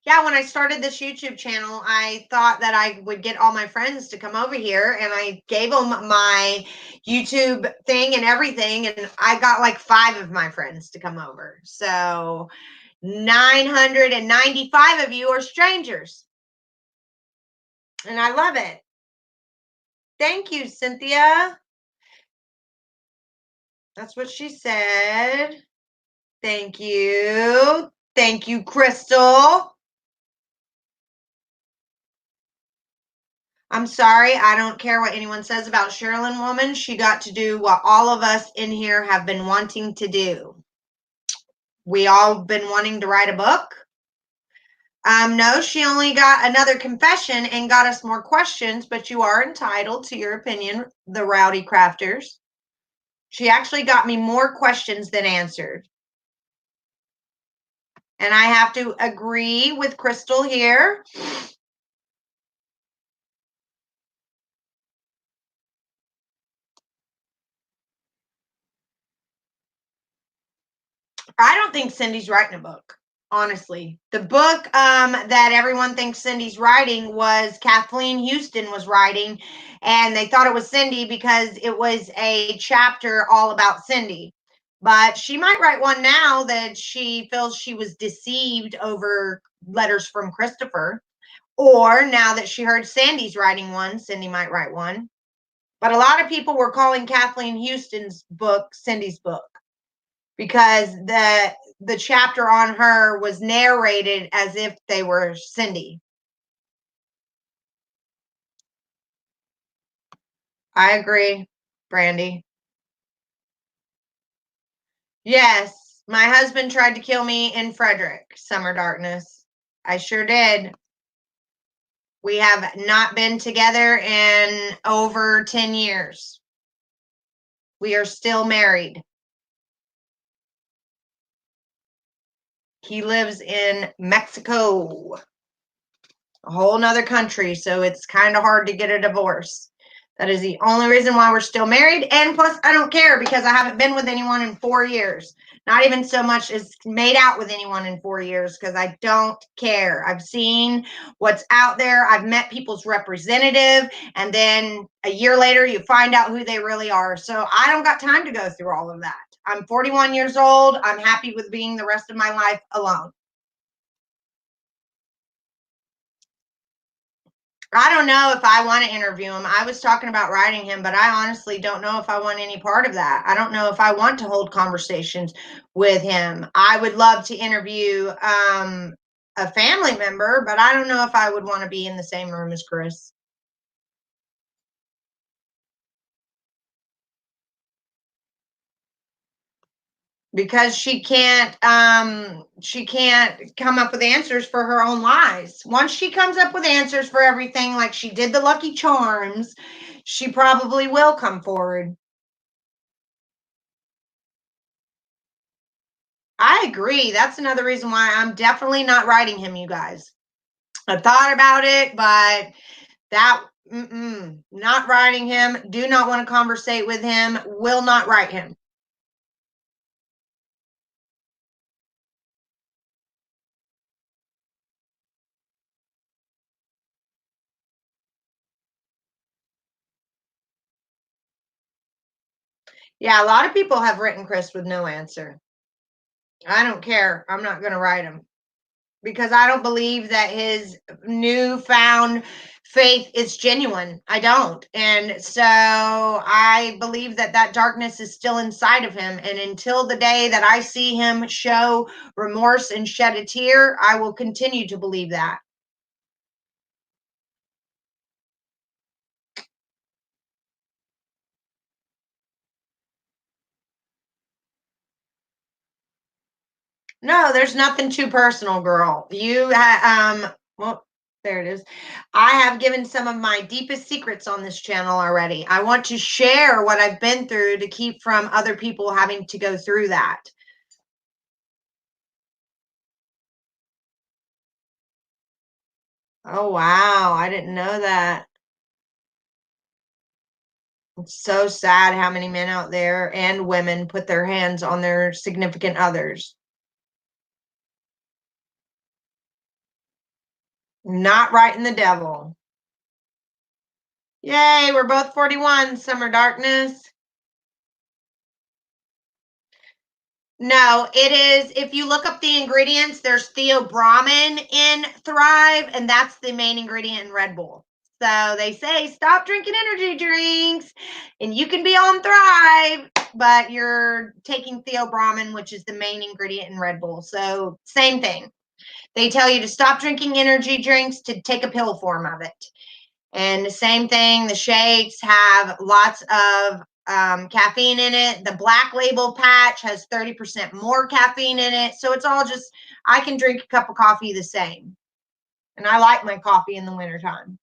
Yeah, when I started this YouTube channel, I thought that I would get all my friends to come over here, and I gave them my YouTube thing and everything, and I got like 5 of my friends to come over. So 995 of you are strangers, and I love it. Thank you, Cynthia. That's what she said. Thank you. Thank you, Crystal. I'm sorry. I don't care what anyone says about Cherlyn Woman. She got to do what all of us in here have been wanting to do. We all been wanting to write a book. No, she only got another confession and got us more questions, but you are entitled to your opinion, the Rowdy Crafters. She actually got me more questions than answered. And I have to agree with Crystal here. I don't think Cindy's writing a book, honestly. The book that everyone thinks Cindy's writing was Kathleen Houston was writing, and they thought it was Cindy because it was a chapter all about Cindy. But she might write one now that she feels she was deceived over letters from Christopher. Or now that she heard Sandy's writing one, Cindy might write one. But a lot of people were calling Kathleen Houston's book Cindy's book, because the chapter on her was narrated as if they were Cindy. I agree, Brandy. Yes, my husband tried to kill me in Frederick, Summer Darkness. I sure did. We have not been together in over 10 years. We are still married. He lives in Mexico, a whole nother country, so it's kind of hard to get a divorce. That is the only reason why we're still married. And plus, I don't care because I haven't been with anyone in 4 years. Not even so much as made out with anyone in 4 years, because I don't care. I've seen what's out there. I've met people's representative, and then a year later, you find out who they really are. So I don't got time to go through all of that. I'm 41 years old. I'm happy with being the rest of my life alone. I don't know if I want to interview him. I was talking about writing him, but I honestly don't know if I want any part of that. I don't know if I want to hold conversations with him. I would love to interview a family member, but I don't know if I would want to be in the same room as Chris. because she can't come up with answers for her own lies. Once she comes up with answers for everything, like she did the Lucky Charms, she probably will come forward. I agree. That's another reason why I'm definitely not writing him, you guys. I thought about it, but that not writing him. Do not want to conversate with him. Will not write him. Yeah, a lot of people have written Chris with no answer. I don't care. I'm not going to write him because I don't believe that his newfound faith is genuine. I don't. And so I believe that that darkness is still inside of him. And until the day that I see him show remorse and shed a tear, I will continue to believe that. No, there's nothing too personal, girl. Well, there it is. I have given some of my deepest secrets on this channel already. I want to share what I've been through to keep from other people having to go through that. Oh, wow. I didn't know that. It's so sad how many men out there and women put their hands on their significant others. Not writing the devil. Yay, we're both 41, Summer Darkness. No, it is. If you look up the ingredients, there's theobromine in Thrive, and that's the main ingredient in Red Bull. So they say stop drinking energy drinks, and you can be on Thrive, but you're taking theobromine, which is the main ingredient in Red Bull. So same thing. They tell you to stop drinking energy drinks to take a pill form of it. And the same thing, the shakes have lots of caffeine in it. The Black Label patch has 30% more caffeine in it. So it's all just, I can drink a cup of coffee the same. And I like my coffee in the wintertime.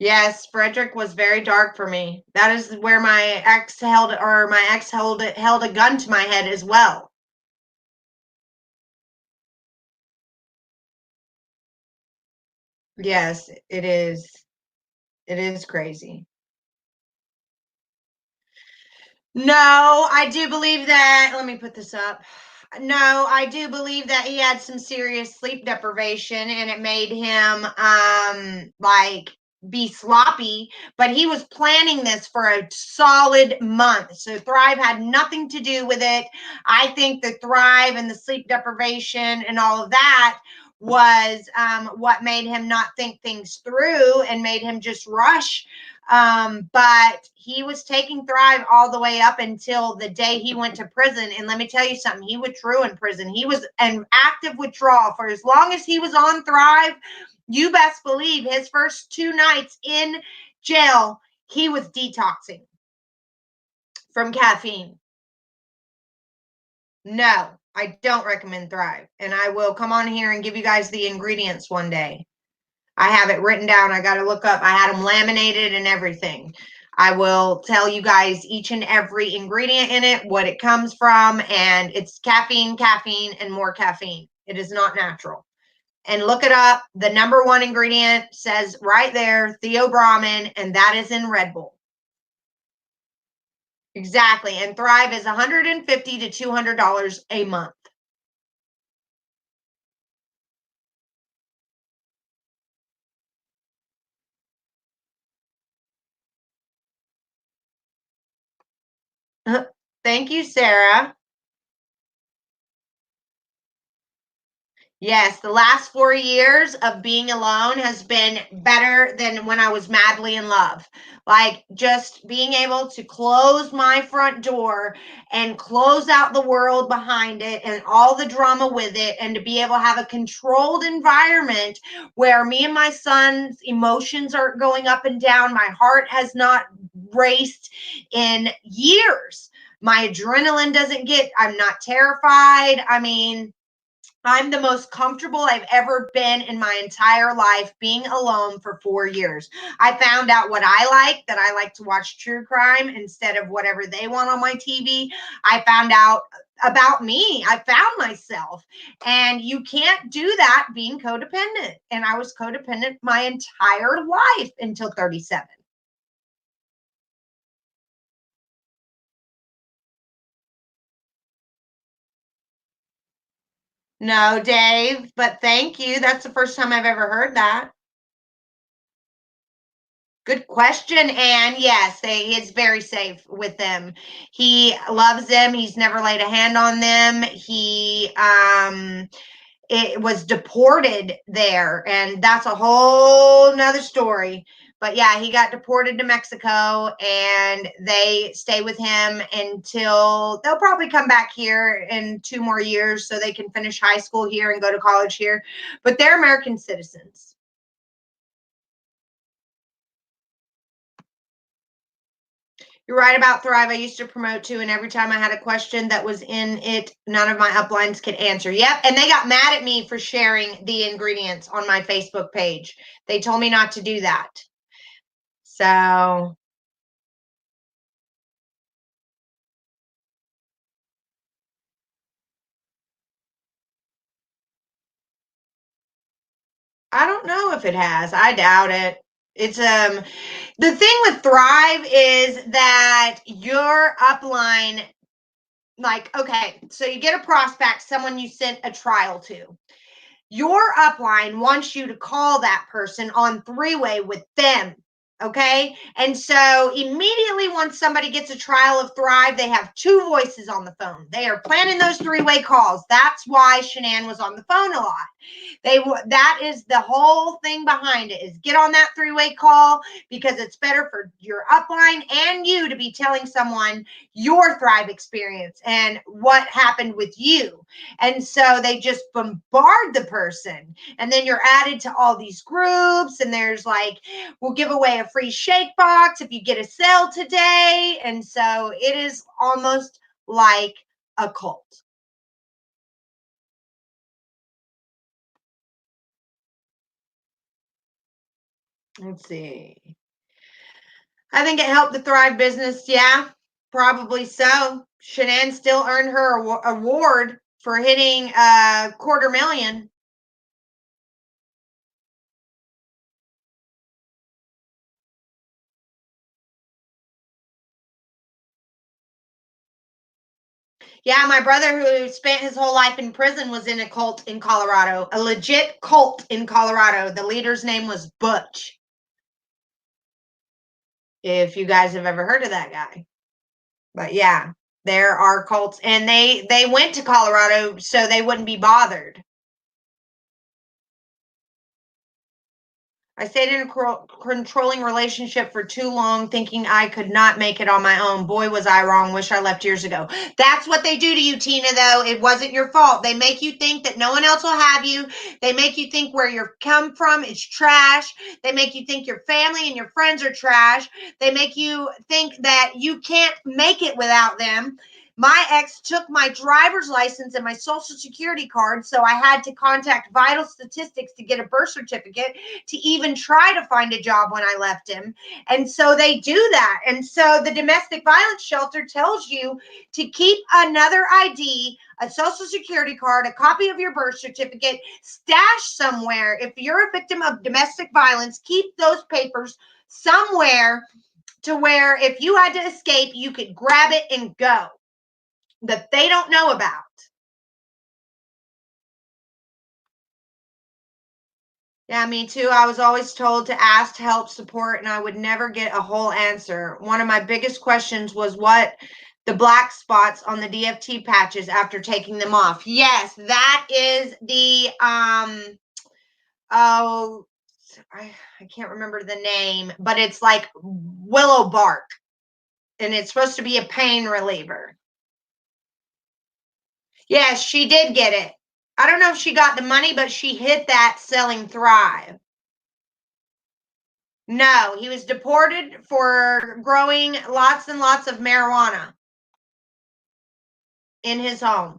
Yes, Frederick was very dark for me. That is where my ex held a gun to my head as well. Yes, it is. It is crazy. No, I do believe that. Let me put this up. No, I do believe that he had some serious sleep deprivation and it made him like be sloppy, but he was planning this for a solid month. So Thrive had nothing to do with it. I think the Thrive and the sleep deprivation and all of that was what made him not think things through and made him just rush, but he was taking Thrive all the way up until the day he went to prison. And let me tell you something, he withdrew in prison. He was an active withdrawal for as long as he was on Thrive. You best believe his first 2 nights in jail, he was detoxing from caffeine. No, I don't recommend Thrive. And I will come on here and give you guys the ingredients one day. I have it written down. I got to look up. I had them laminated and everything. I will tell you guys each and every ingredient in it, what it comes from, and it's caffeine, caffeine, and more caffeine. It is not natural. And look it up. The number one ingredient says right there, theobromine, and that is in Red Bull. Exactly. And Thrive is $150 to $200 a month. Thank you, Sarah. Yes, the last 4 years of being alone has been better than when I was madly in love. Like just being able to close my front door and close out the world behind it and all the drama with it, and to be able to have a controlled environment where me and my son's emotions are going up and down. My heart has not raced in years. My adrenaline doesn't get, I'm not terrified. I mean, I'm the most comfortable I've ever been in my entire life being alone for 4 years. I found out what I like, that I like to watch true crime instead of whatever they want on my TV. I found out about me. I found myself. And you can't do that being codependent. And I was codependent my entire life until 37. No, Dave, but thank you. That's the first time I've ever heard that. Good question. And yes, it's very safe with them. He loves them. He's never laid a hand on them. He it was deported there, and that's a whole nother story. But yeah, he got deported to Mexico, and they stay with him until they'll probably come back here in 2 more years so they can finish high school here and go to college here. But they're American citizens. You're right about Thrive. I used to promote too, and every time I had a question that was in it, none of my uplines could answer. Yep, and they got mad at me for sharing the ingredients on my Facebook page. They told me not to do that. So I don't know if it has. I doubt it. It's the thing with Thrive is that your upline, like, okay, so you get a prospect, someone you sent a trial to. Your upline wants you to call that person on three-way with them. Okay. And so immediately once somebody gets a trial of Thrive, they have two voices on the phone. They are planning those three-way calls. That's why Shanann was on the phone a lot. That is the whole thing behind it, is get on that three-way call, because it's better for your upline and you to be telling someone your Thrive experience and what happened with you. And so they just bombard the person, and then you're added to all these groups, and there's like, we'll give away a free shake box if you get a sale today. And so it is almost like a cult. Let's see. I think it helped the Thrive business. Yeah, probably so. Shanann still earned her award for hitting a 250,000. Yeah, my brother, who spent his whole life in prison, was in a cult in Colorado, a legit cult in Colorado. The leader's name was Butch. If you guys have ever heard of that guy. But yeah, there are cults, and they went to Colorado so they wouldn't be bothered. I stayed in a controlling relationship for too long, thinking I could not make it on my own. Boy, was I wrong. Wish I left years ago. That's what they do to you, Tina, though. It wasn't your fault. They make you think that no one else will have you. They make you think where you're come from is trash. They make you think your family and your friends are trash. They make you think that you can't make it without them. My ex took my driver's license and my social security card, so I had to contact vital statistics to get a birth certificate to even try to find a job when I left him. And so they do that. And so the domestic violence shelter tells you to keep another ID, a social security card, a copy of your birth certificate, stash somewhere. If you're a victim of domestic violence, keep those papers somewhere to where if you had to escape, you could grab it and go, that they don't know about. Yeah, me too. I was always told to ask, help, support, and I would never get a whole answer. One of my biggest questions was what The black spots on the DFT patches after taking them off. Yes, that is the oh, I can't remember the name, but it's like willow bark, and it's supposed to be a pain reliever. Yes, she did get it. I don't know if she got the money, but she hit that selling Thrive. No, he was deported for growing lots and lots of marijuana in his home.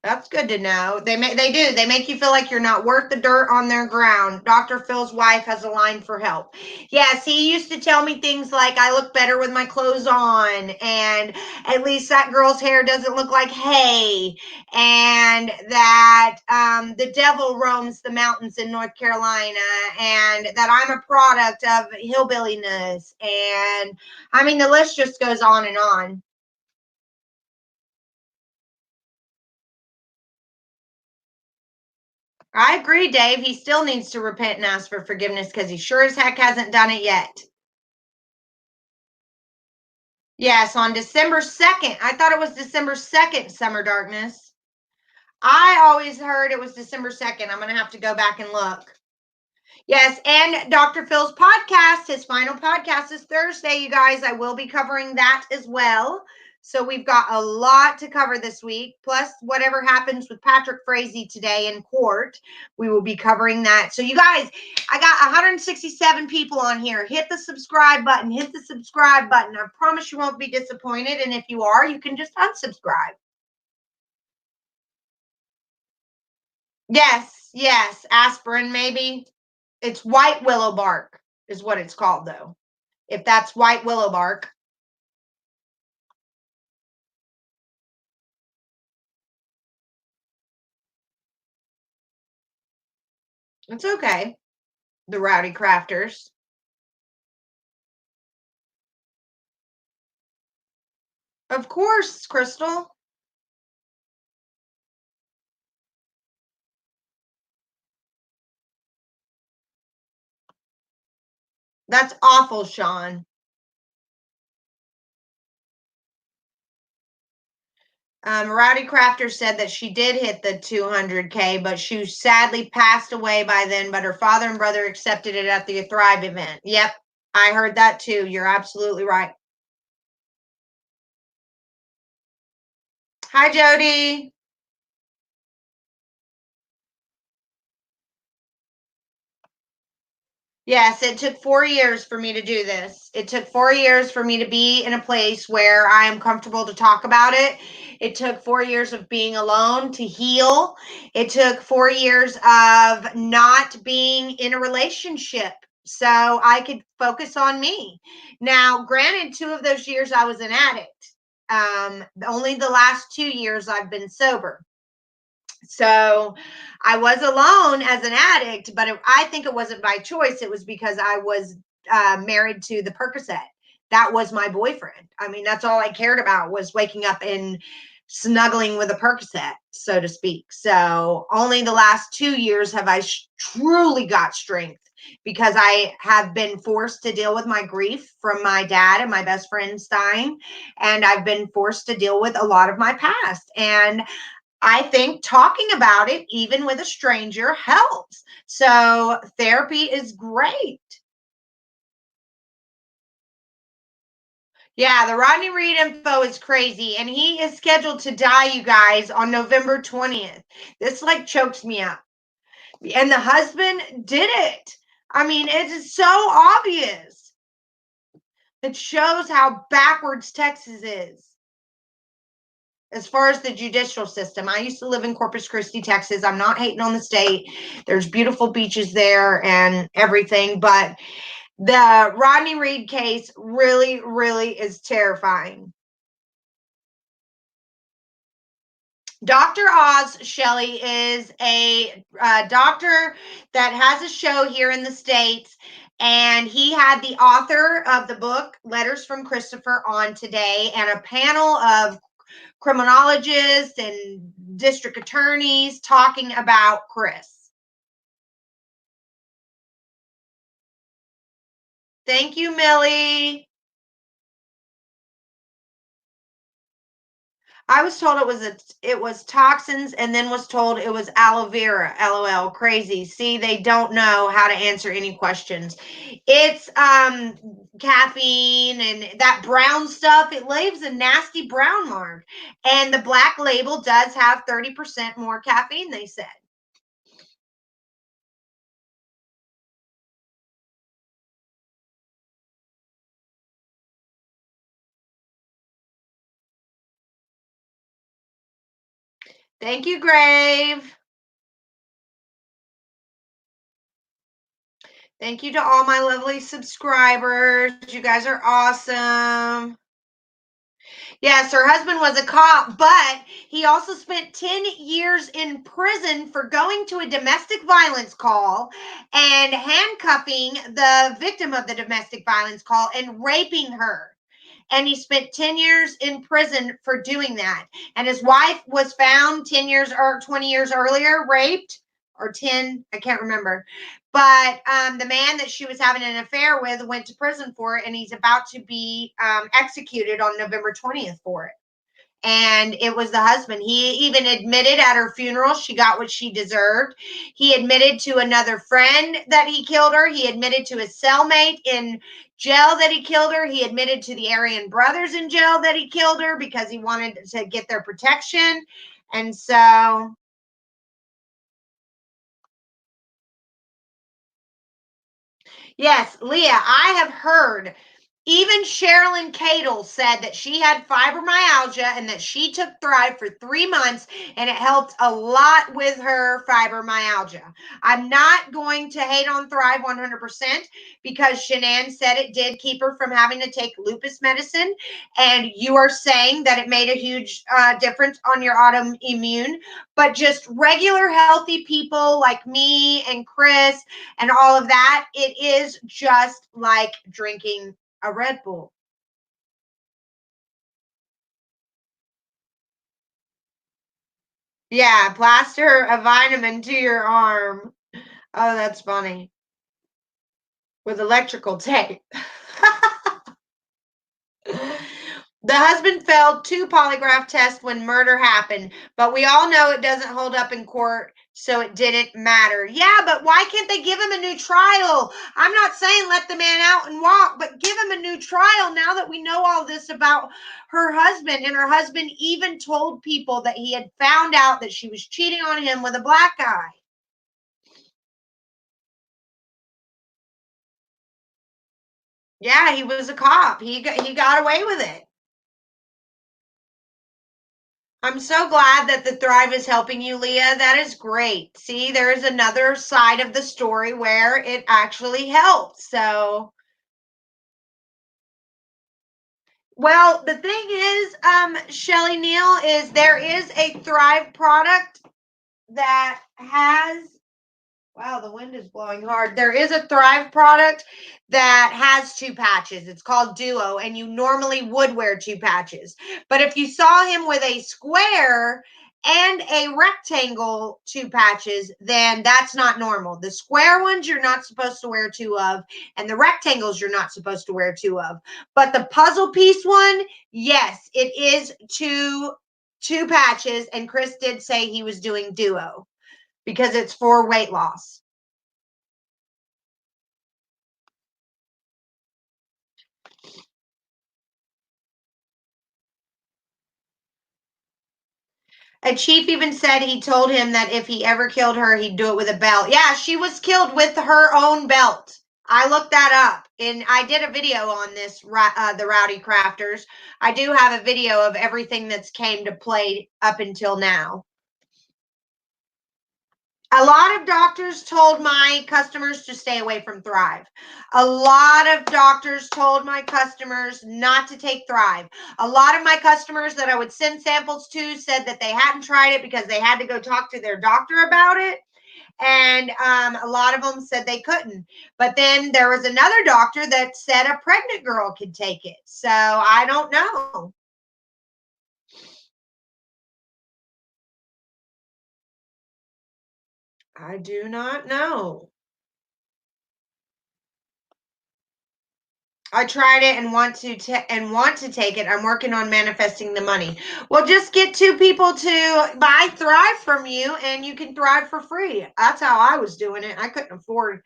That's good to know. They do. They make you feel like you're not worth the dirt on their ground. Dr. Phil's wife has a line for help. Yes, he used to tell me things like I look better with my clothes on, and at least that girl's hair doesn't look like hay, and that the devil roams the mountains in North Carolina, and that I'm a product of hillbilliness. And I mean, the list just goes on and on. I agree, Dave. He still needs to repent and ask for forgiveness because he sure as heck hasn't done it yet. Yes, on December 2nd. I thought it was December 2nd, Summer Darkness. I always heard it was December 2nd. I'm going to have to go back and look. Yes, and Dr. Phil's podcast, his final podcast is Thursday, you guys. I will be covering that as well. So we've got a lot to cover this week, plus whatever happens with Patrick Frazee today in court. We will be covering that. So you guys, I got 167 people on here. Hit the subscribe button. Hit the subscribe button. I promise you won't be disappointed. And if you are, you can just unsubscribe. Yes, aspirin maybe. It's white willow bark is what it's called, though. If that's white willow bark. It's okay. The rowdy crafters. Of course, Crystal. That's awful, Sean. Rowdy Crafter said that she did hit the 200K, but she sadly passed away by then. But her father and brother accepted it at the Thrive event. Yep, I heard that too. You're absolutely right. Hi, Jody. Yes, it took 4 years for me to do this. It took 4 years for me to be in a place where I am comfortable to talk about it. It took 4 years of being alone to heal. It took 4 years of not being in a relationship so I could focus on me. Now, granted, 2 of those years I was an addict. Only the last 2 years I've been sober. So I was alone as an addict, but I think it wasn't by choice. It was because I was married to the Percocet. That was my boyfriend. I mean, that's all I cared about was waking up and snuggling with a Percocet, so to speak. So only the last 2 years have I truly got strength because I have been forced to deal with my grief from my dad and my best friend's dying. And I've been forced to deal with a lot of my past. And I think talking about it, even with a stranger, helps. So therapy is great. Yeah, the Rodney Reed info is crazy. And he is scheduled to die, you guys, on November 20th. This like chokes me up. And the husband did it. I mean, it is so obvious. It shows how backwards Texas is. As far as the judicial system, I used to live in Corpus Christi, Texas. I'm not hating on the state. There's beautiful beaches there and everything, but the Rodney Reed case really, really is terrifying. Dr. Oz Shelley is a doctor that has a show here in the States, and he had the author of the book, Letters from Christopher, on today, and a panel of criminologists and district attorneys talking about Chris. Thank you, Millie. I was told it was toxins, and then was told it was aloe vera. LOL, crazy. See, they don't know how to answer any questions. It's caffeine and that brown stuff. It leaves a nasty brown mark. And the black label does have 30% more caffeine, they said. Thank you, Grave. Thank you to all my lovely subscribers. You guys are awesome. Yes, her husband was a cop, but he also spent 10 years in prison for going to a domestic violence call and handcuffing the victim of the domestic violence call and raping her. And he spent 10 years in prison for doing that. And his wife was found 10 years or 20 years earlier, raped, or 10, I can't remember. But the man that she was having an affair with went to prison for it, and he's about to be executed on November 20th for it. And it was the husband. He even admitted at her funeral she got what she deserved. He admitted to another friend that he killed her. He admitted to his cellmate in jail that he killed her. He admitted to the Aryan brothers in jail that he killed her because he wanted to get their protection. And so, yes, Leah, I have heard. Even Cherlyn Cadle said that she had fibromyalgia and that she took Thrive for 3 months and it helped a lot with her fibromyalgia. I'm not going to hate on Thrive 100% because Shanann said it did keep her from having to take lupus medicine. And you are saying that it made a huge difference on your autoimmune. But just regular healthy people like me and Chris and all of that, it is just like drinking a Red Bull. Yeah, plaster a vitamin to your arm. Oh, that's funny. With electrical tape. The husband failed 2 polygraph tests when murder happened, but we all know it doesn't hold up in court, so it didn't matter. Yeah, but why can't they give him a new trial? I'm not saying let the man out and walk, but give him a new trial now that we know all this about her husband. And her husband even told people that he had found out that she was cheating on him with a black guy. Yeah, he was a cop. He got away with it. I'm so glad that the Thrive is helping you, Leah. That is great. See, there's another side of the story where it actually helps. So, well, the thing is, Shelly Neal, is there is a Thrive product that has. Wow, the wind is blowing hard. There is a Thrive product that has 2 patches. It's called Duo, and you normally would wear 2 patches. But if you saw him with a square and a rectangle 2 patches, then that's not normal. The square ones you're not supposed to wear 2 of, and the rectangles you're not supposed to wear 2 of. But the puzzle piece one, yes, it is two patches, and Chris did say he was doing Duo because it's for weight loss. A chief even said he told him that if he ever killed her, he'd do it with a belt. Yeah, she was killed with her own belt. I looked that up, and I did a video on this, the Rowdy Crafters. I do have a video of everything that's came to play up until now. A lot of doctors told my customers to stay away from Thrive. A lot of doctors told my customers not to take Thrive. A lot of my customers that I would send samples to said that they hadn't tried it because they had to go talk to their doctor about it. And a lot of them said they couldn't. But then there was another doctor that said a pregnant girl could take it. So I don't know. I do not know. I tried it and want to take it. I'm working on manifesting the money. Well, just get two people to buy Thrive from you, and you can Thrive for free. That's how I was doing it. I couldn't afford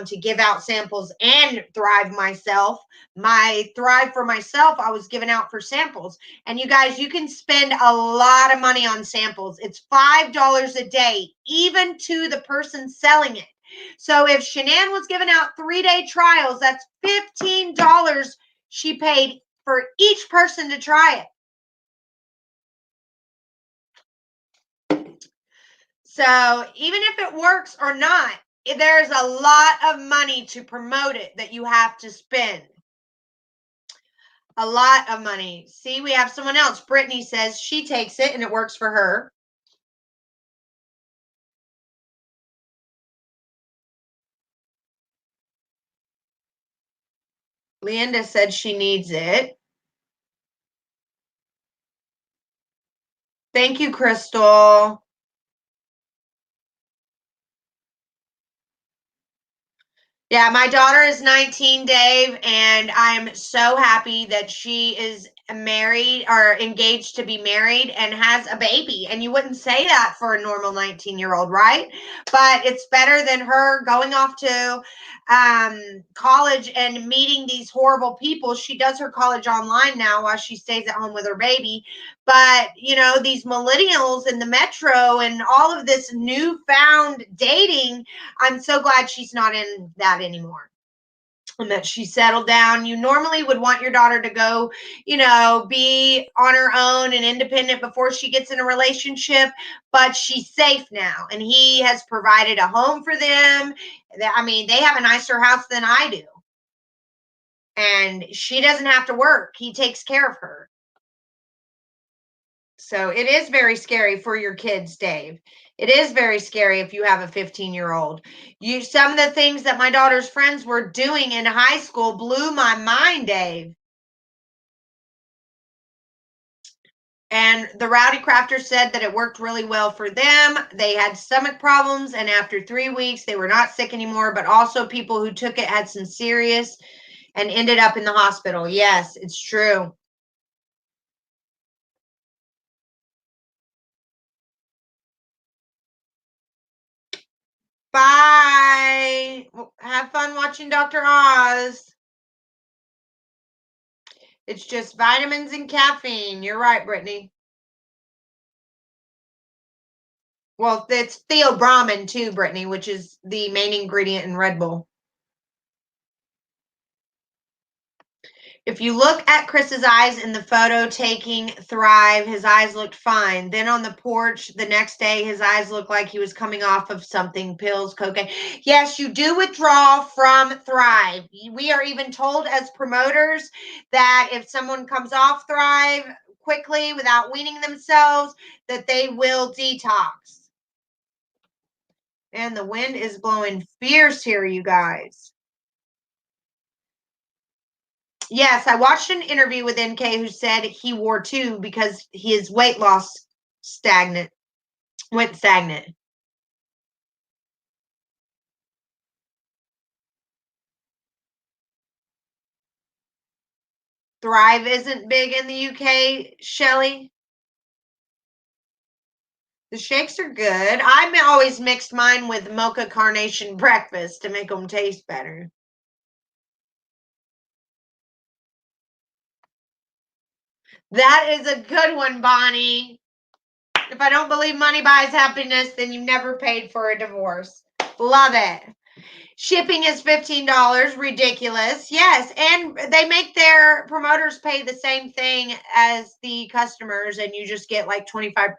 to give out samples and Thrive myself. My Thrive for myself, I was giving out for samples. And you guys, you can spend a lot of money on samples. It's $5 a day, even to the person selling it. So if Shanann was giving out 3-day trials, that's $15 she paid for each person to try it. So even if it works or not, there's a lot of money to promote it that you have to spend. A lot of money. See, we have someone else. Brittany says she takes it and it works for her. Leanda said she needs it. Thank you, Crystal. Yeah, my daughter is 19, Dave, and I'm so happy that she is married or engaged to be married and has a baby. And you wouldn't say that for a normal 19-year-old, right? But it's better than her going off to college and meeting these horrible people. She does her college online now while she stays at home with her baby. But, you know, these millennials in the metro and all of this newfound dating, I'm so glad she's not in that anymore and that she settled down. You normally would want your daughter to go, you know, be on her own and independent before she gets in a relationship, but she's safe now and he has provided a home for them. I mean, they have a nicer house than I do. And she doesn't have to work. He takes care of her. So it is very scary for your kids, Dave. It is very scary if you have a 15-year-old. Some of the things that my daughter's friends were doing in high school blew my mind, Dave. And the Rowdy Crafter said that it worked really well for them. They had stomach problems, and after 3 weeks, they were not sick anymore. But also, people who took it had some serious and ended up in the hospital. Yes, it's true. Bye. Have fun watching Dr. Oz. It's just vitamins and caffeine. You're right, Brittany. Well, it's theobromine too, Brittany, which is the main ingredient in Red Bull. If you look at Chris's eyes in the photo taking Thrive, his eyes looked fine. Then on the porch the next day, his eyes looked like he was coming off of something, pills, cocaine. Yes, you do withdraw from Thrive. We are even told as promoters that if someone comes off Thrive quickly without weaning themselves, that they will detox. And the wind is blowing fierce here, you guys. Yes, I watched an interview with NK who said he wore two because his weight loss went stagnant. Thrive isn't big in the UK, Shelly. The shakes are good. I've always mixed mine with mocha carnation breakfast to make them taste better. That is a good one, Bonnie. If I don't believe money buys happiness, then you never paid for a divorce. Love it. Shipping is $15. Ridiculous. Yes. And they make their promoters pay the same thing as the customers, and you just get like 25.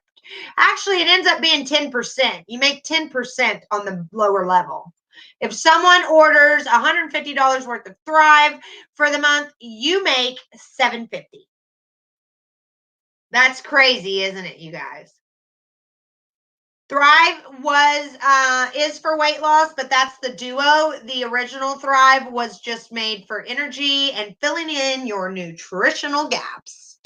Actually, it ends up being 10%. You make 10% on the lower level. If someone orders $150 worth of Thrive for the month, you make $750. That's crazy, isn't it, you guys? Thrive is for weight loss, but that's the duo. The original Thrive was just made for energy and filling in your nutritional gaps.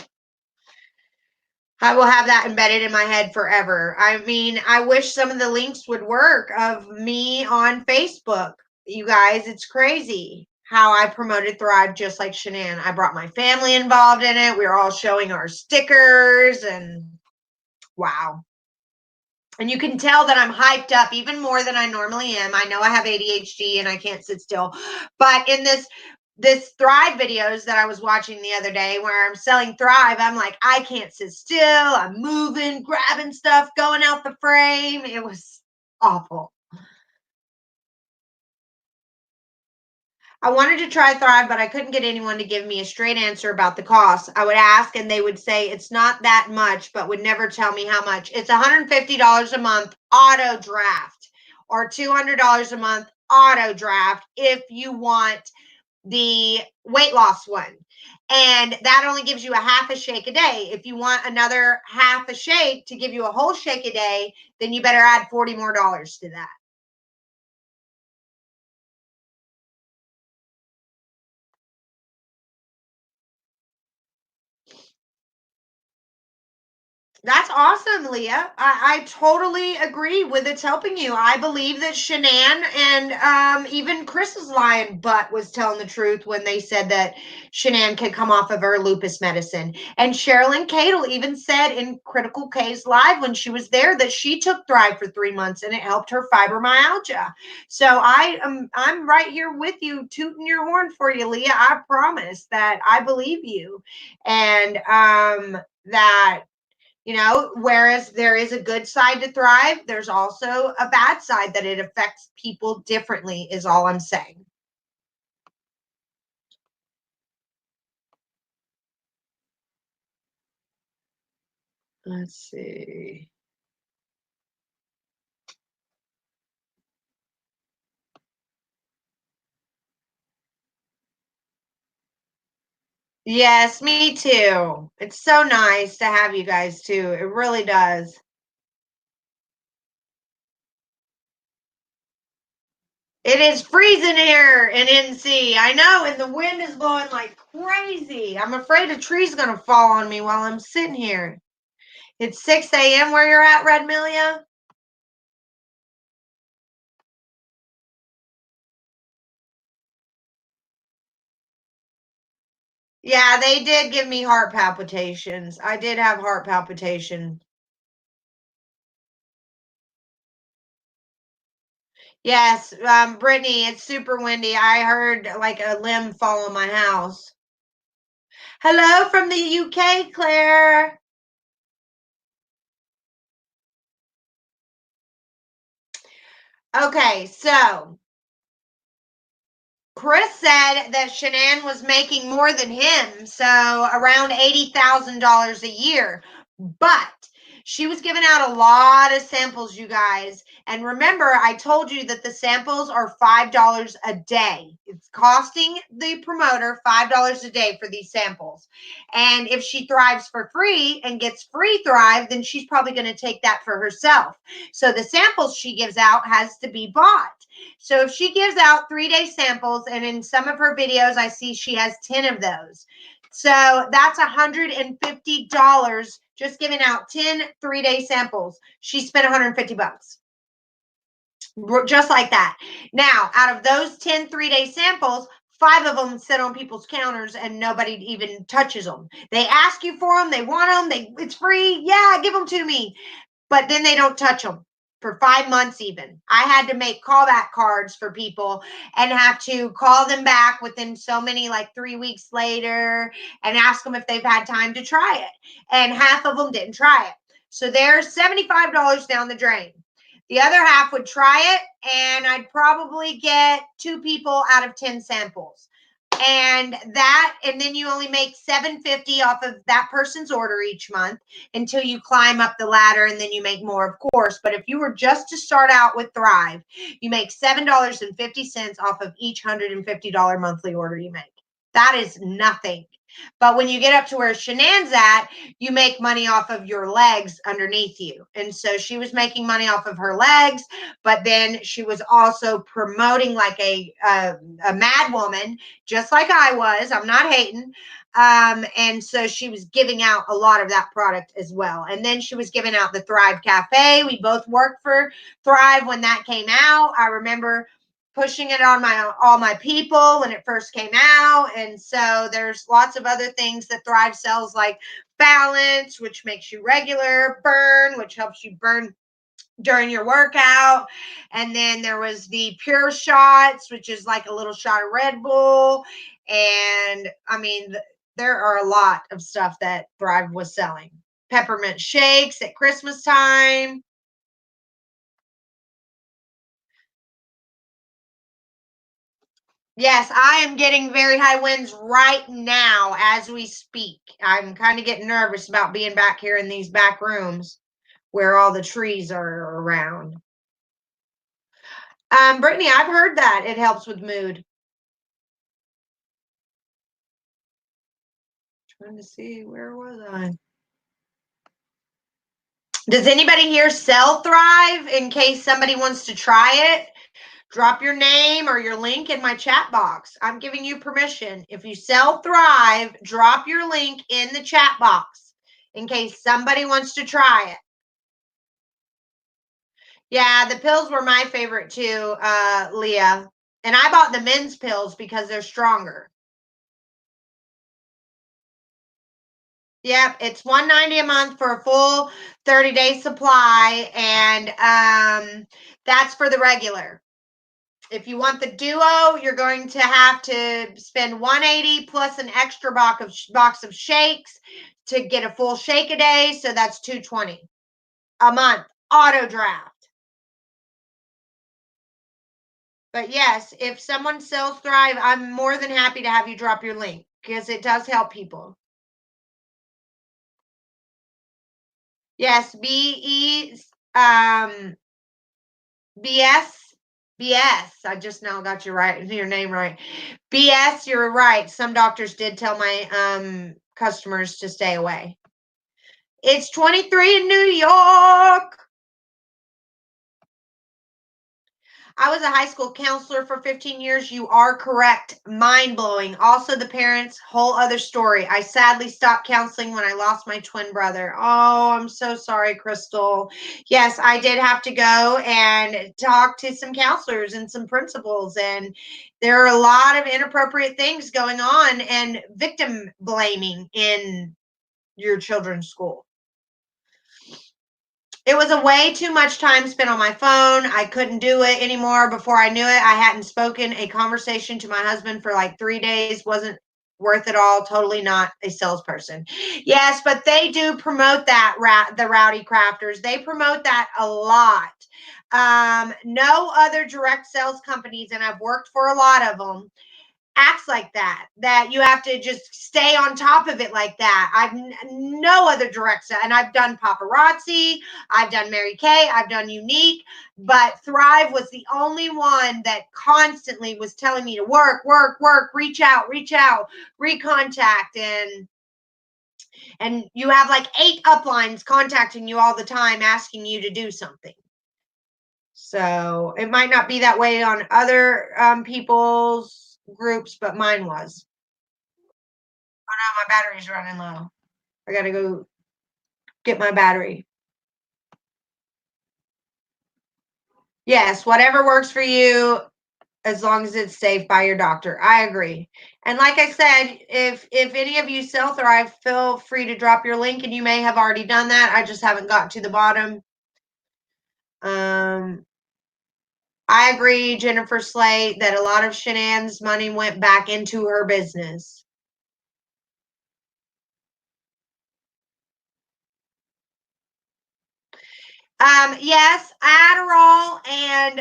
I will have that embedded in my head forever. I mean, I wish some of the links would work of me on Facebook. You guys, it's crazy how I promoted Thrive just like Shanann. I brought my family involved in it. We were all showing our stickers and wow. And you can tell that I'm hyped up even more than I normally am. I know I have ADHD and I can't sit still. But in this Thrive videos that I was watching the other day where I'm selling Thrive, I'm like, I can't sit still. I'm moving, grabbing stuff, going out the frame. It was awful. I wanted to try Thrive, but I couldn't get anyone to give me a straight answer about the cost. I would ask and they would say it's not that much, but would never tell me how much. It's $150 a month auto draft or $200 a month auto draft if you want the weight loss one. And that only gives you a half a shake a day. If you want another half a shake to give you a whole shake a day, then you better add $40 more to that. That's awesome, Leah. I totally agree with it's helping you. I believe that Shanann and even Chris's lion butt was telling the truth when they said that Shanann could come off of her lupus medicine. And Cherlyn Cadle even said in Critical K's live when she was there that she took Thrive for 3 months and it helped her fibromyalgia. So I'm right here with you, tooting your horn for you, Leah. I promise that I believe you, and that whereas there is a good side to Thrive, there's also a bad side that it affects people differently, is all I'm saying. Let's see. Yes, me too. It's so nice to have you guys too. It really does. It is freezing here in NC. I know, and the wind is blowing like crazy. I'm afraid a tree's going to fall on me while I'm sitting here. It's 6 a.m. where you're at, Red Milia? Yeah, they did give me heart palpitations. I did have heart palpitations. Yes, Brittany, it's super windy. I heard like a limb fall on my house. Hello from the UK, Claire. Okay, so Chris said that Shanann was making more than him, so around $80,000 a year. But she was giving out a lot of samples, you guys. And remember, I told you that the samples are $5 a day. It's costing the promoter $5 a day for these samples. And if she thrives for free and gets free Thrive, then she's probably going to take that for herself. So the samples she gives out has to be bought. So if she gives out 3-day samples, and in some of her videos, I see she has 10 of those. So that's $150 just giving out 10 3-day samples. She spent 150 bucks. Just like that. Now, out of those 10 3-day samples, 5 of them sit on people's counters and nobody even touches them. They ask you for them, they want them, it's free. Yeah, give them to me. But then they don't touch them for 5 months even. I had to make callback cards for people and have to call them back within so many, like 3 weeks later, and ask them if they've had time to try it. And half of them didn't try it. So there's $75 down the drain. The other half would try it, and I'd probably get 2 people out of 10 samples. And then you only make $750 off of that person's order each month until you climb up the ladder, and then you make more, of course. But if you were just to start out with Thrive, you make $7.50 off of each $150 monthly order you make. That is nothing. But when you get up to where Shanann's at, you make money off of your legs underneath you. And so she was making money off of her legs, but then she was also promoting like a mad woman, just like I was. I'm not hating. And so she was giving out a lot of that product as well. And then she was giving out the Thrive Cafe. We both worked for Thrive when that came out. I remember pushing it on all my people when it first came out. And so there's lots of other things that Thrive sells, like Balance, which makes you regular, Burn, which helps you burn during your workout. And then there was the Pure Shots, which is like a little shot of Red Bull. And I mean, there are a lot of stuff that Thrive was selling. Peppermint shakes at Christmas time. Yes, I am getting very high winds right now as we speak. I'm kind of getting nervous about being back here in these back rooms where all the trees are around. Brittany, I've heard that it helps with mood. Trying to see, where was I? Does anybody here sell Thrive in case somebody wants to try it? Drop your name or your link in my chat box. I'm giving you permission. If you sell Thrive, drop your link in the chat box in case somebody wants to try it. Yeah, the pills were my favorite too, Leah. And I bought the men's pills because they're stronger. Yep, it's $190 a month for a full 30-day supply, and that's for the regular. If you want the duo, you're going to have to spend $180 plus an extra box of shakes to get a full shake a day. So that's $220 a month, auto draft. But yes, if someone sells Thrive, I'm more than happy to have you drop your link because it does help people. Yes, BS. BS. I just now got your name right. BS, you're right. Some doctors did tell my customers to stay away. It's 23 in New York. I was a high school counselor for 15 years. You are correct. Mind blowing. Also, the parents, whole other story. I sadly stopped counseling when I lost my twin brother. Oh, I'm so sorry, Crystal. Yes, I did have to go and talk to some counselors and some principals. And there are a lot of inappropriate things going on and victim blaming in your children's school. It was a way too much time spent on my phone. I couldn't do it anymore. Before I knew it, I hadn't spoken a conversation to my husband for like 3 days. Wasn't worth it all. Totally not a salesperson. Yes, but they do promote that, the Rowdy Crafters. They promote that a lot. No other direct sales companies, and I've worked for a lot of them, acts like that you have to just stay on top of it like that. I've no other direct set, and I've done Paparazzi, I've done Mary Kay, I've done Unique, but Thrive was the only one that constantly was telling me to work, reach out, recontact, and you have like 8 uplines contacting you all the time asking you to do something. So it might not be that way on other people's groups, but mine was. Oh no, my battery's running low. I gotta go get my battery. Yes, whatever works for you, as long as it's safe by your doctor. I agree. And like I said, if any of you sell Thrive, feel free to drop your link, and you may have already done that. I just haven't got to the bottom. I agree, Jennifer Slate, that a lot of Shanann's money went back into her business. Yes, Adderall and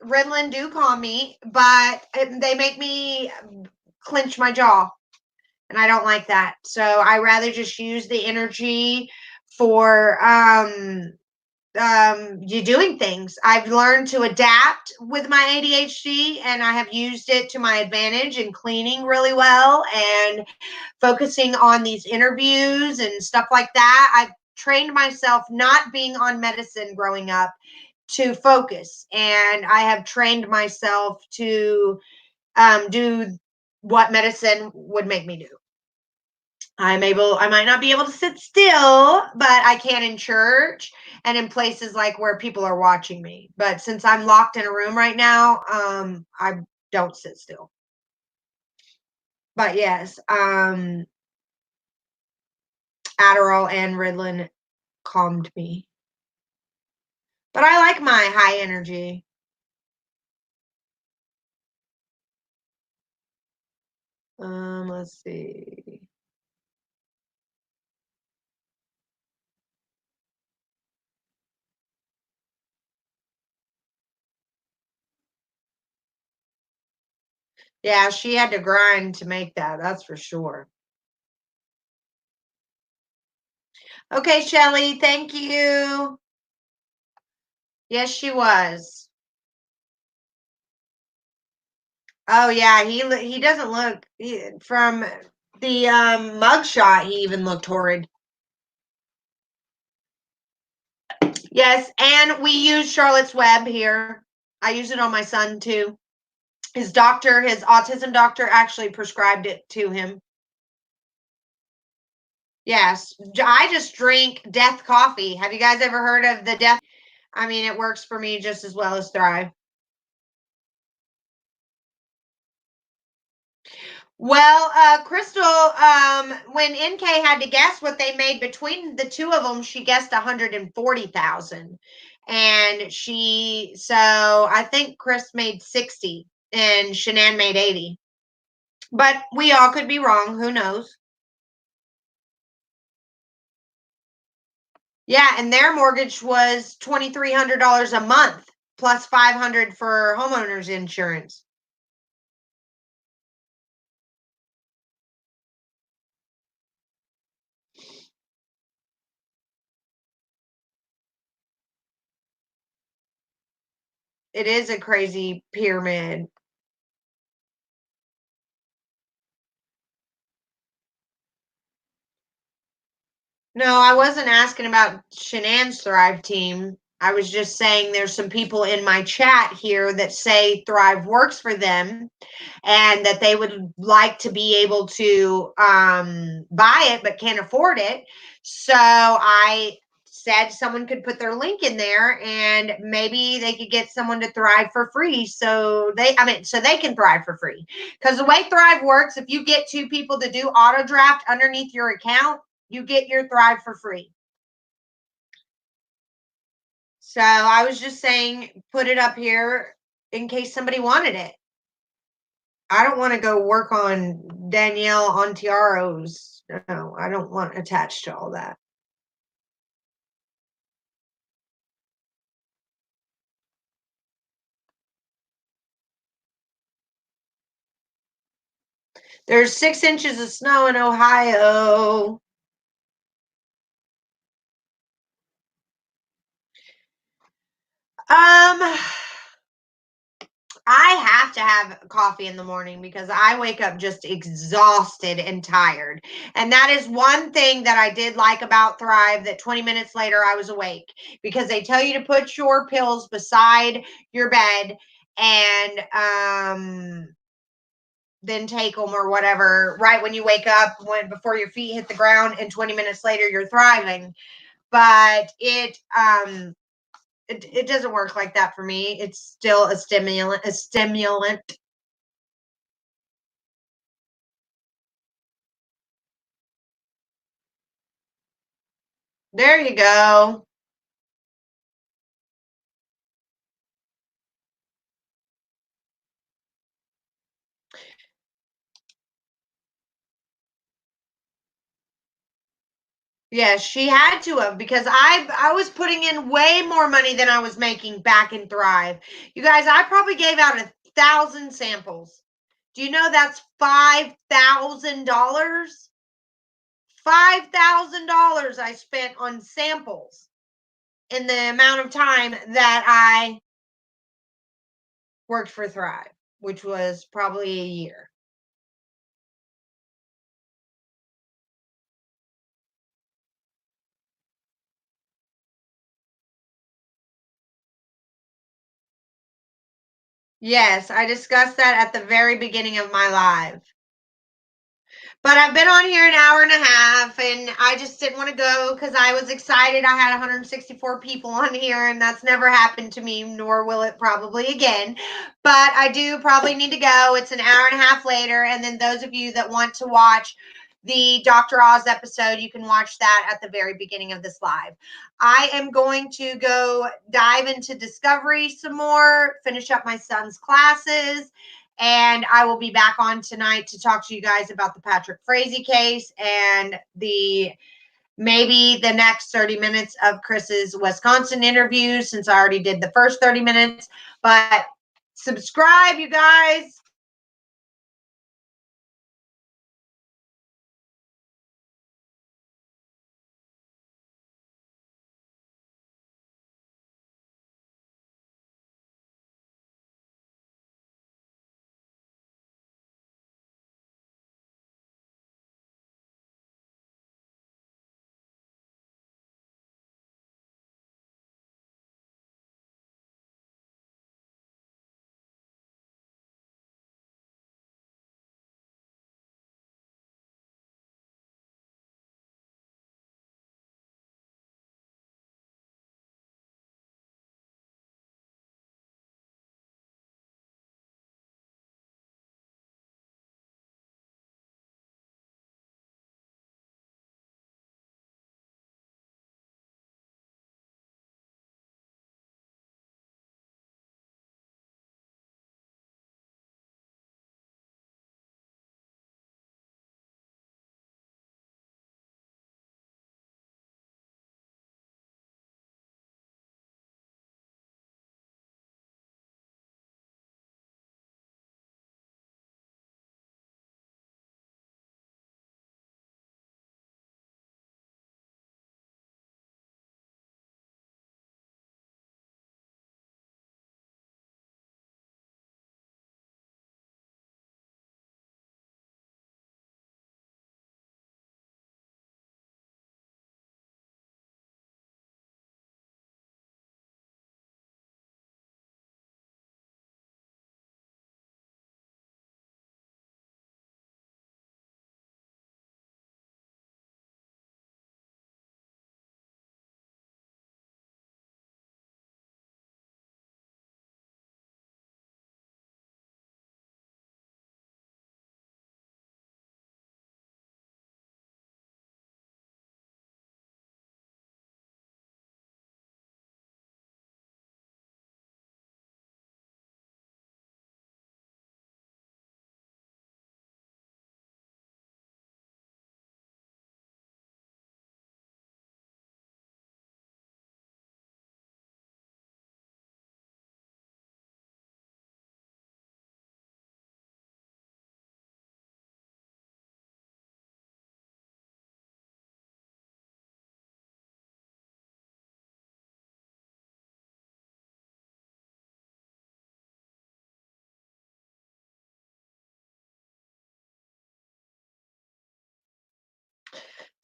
Ritalin do calm me, but they make me clench my jaw, and I don't like that. So I rather just use the energy for you doing things. I've learned to adapt with my ADHD, and I have used it to my advantage in cleaning really well and focusing on these interviews and stuff like that. I've trained myself not being on medicine growing up to focus, and I have trained myself to do what medicine would make me do. I might not be able to sit still, but I can in church and in places like where people are watching me. But since I'm locked in a room right now, I don't sit still. But yes, Adderall and Ritalin calmed me. But I like my high energy. Let's see. Yeah, she had to grind to make that. That's for sure. Okay, Shelly, thank you. Yes, she was. Oh yeah, he doesn't look from the mugshot. He even looked horrid. Yes, and we use Charlotte's Web here. I use it on my son too. His doctor, his autism doctor, actually prescribed it to him. Yes, I just drink Death coffee. Have you guys ever heard of the Death? I mean, it works for me just as well as Thrive. Well, Crystal, when NK had to guess what they made between the two of them, she guessed 140,000, and so I think Chris made 60 and Shanann made 80. But we all could be wrong. Who knows? Yeah, and their mortgage was $2,300 a month plus 500 for homeowners insurance. It is a crazy pyramid. No, I wasn't asking about Shanann's Thrive team. I was just saying there's some people in my chat here that say Thrive works for them and that they would like to be able to buy it but can't afford it. So I said someone could put their link in there and maybe they could get someone to Thrive for free so they can Thrive for free. Because the way Thrive works, if you get two people to do auto draft underneath your account, you get your Thrive for free. So I was just saying, put it up here in case somebody wanted it. I don't want to go work on Danielle Ontiaro's. No, I don't want attached to all that. There's 6 inches of snow in Ohio. I have to have coffee in the morning because I wake up just exhausted and tired. And that is one thing that I did like about Thrive, that 20 minutes later I was awake, because they tell you to put your pills beside your bed and then take them or whatever right when you wake up, before your feet hit the ground, and 20 minutes later you're thriving. But it doesn't work like that for me. It's still a stimulant. There you go. Yes, she had to have, because I was putting in way more money than I was making back in Thrive. You guys, I probably gave out 1,000 samples. Do you know that's $5,000? $5,000 I spent on samples. in the amount of time that I worked for Thrive, which was probably a year. Yes, I discussed that at the very beginning of my live. But I've been on here an hour and a half, and I just didn't want to go because I was excited. I had 164 people on here, and that's never happened to me, nor will it probably again. But I do probably need to go. It's an hour and a half later. And then those of you that want to watch the Dr. Oz episode, you can watch that at the very beginning of this live. I am going to go dive into Discovery some more, finish up my son's classes, and I will be back on tonight to talk to you guys about the Patrick Frazee case and maybe the next 30 minutes of Chris's Wisconsin interview, since I already did the first 30 minutes. But subscribe, you guys.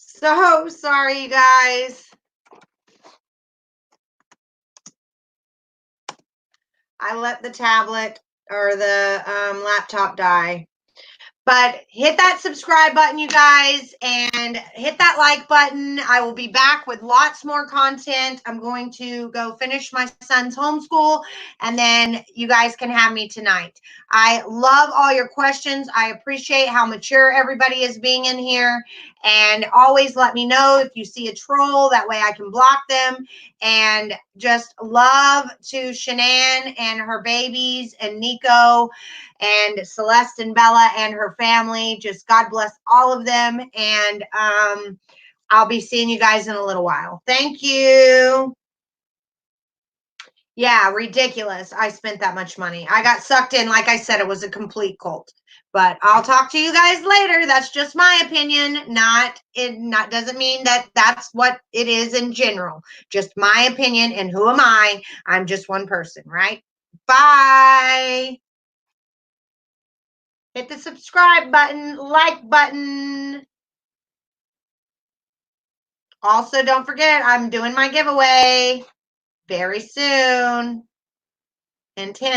So sorry, you guys. I let the tablet or the laptop die. But hit that subscribe button, you guys, and hit that like button. I will be back with lots more content. I'm going to go finish my son's homeschool, and then you guys can have me tonight. I love all your questions. I appreciate how mature everybody is being in here. And always let me know if you see a troll. That way I can block them. And just love to Shanann and her babies and Nico and Celeste and Bella and her family. Just God bless all of them. And I'll be seeing you guys in a little while. Thank you. Yeah, ridiculous. I spent that much money. I got sucked in. Like I said, it was a complete cult. But I'll talk to you guys later. That's just my opinion. Not doesn't mean that that's what it is in general. Just my opinion. And who am I? I'm just one person, right? Bye. Hit the subscribe button, like button. Also, don't forget, I'm doing my giveaway very soon. In 10.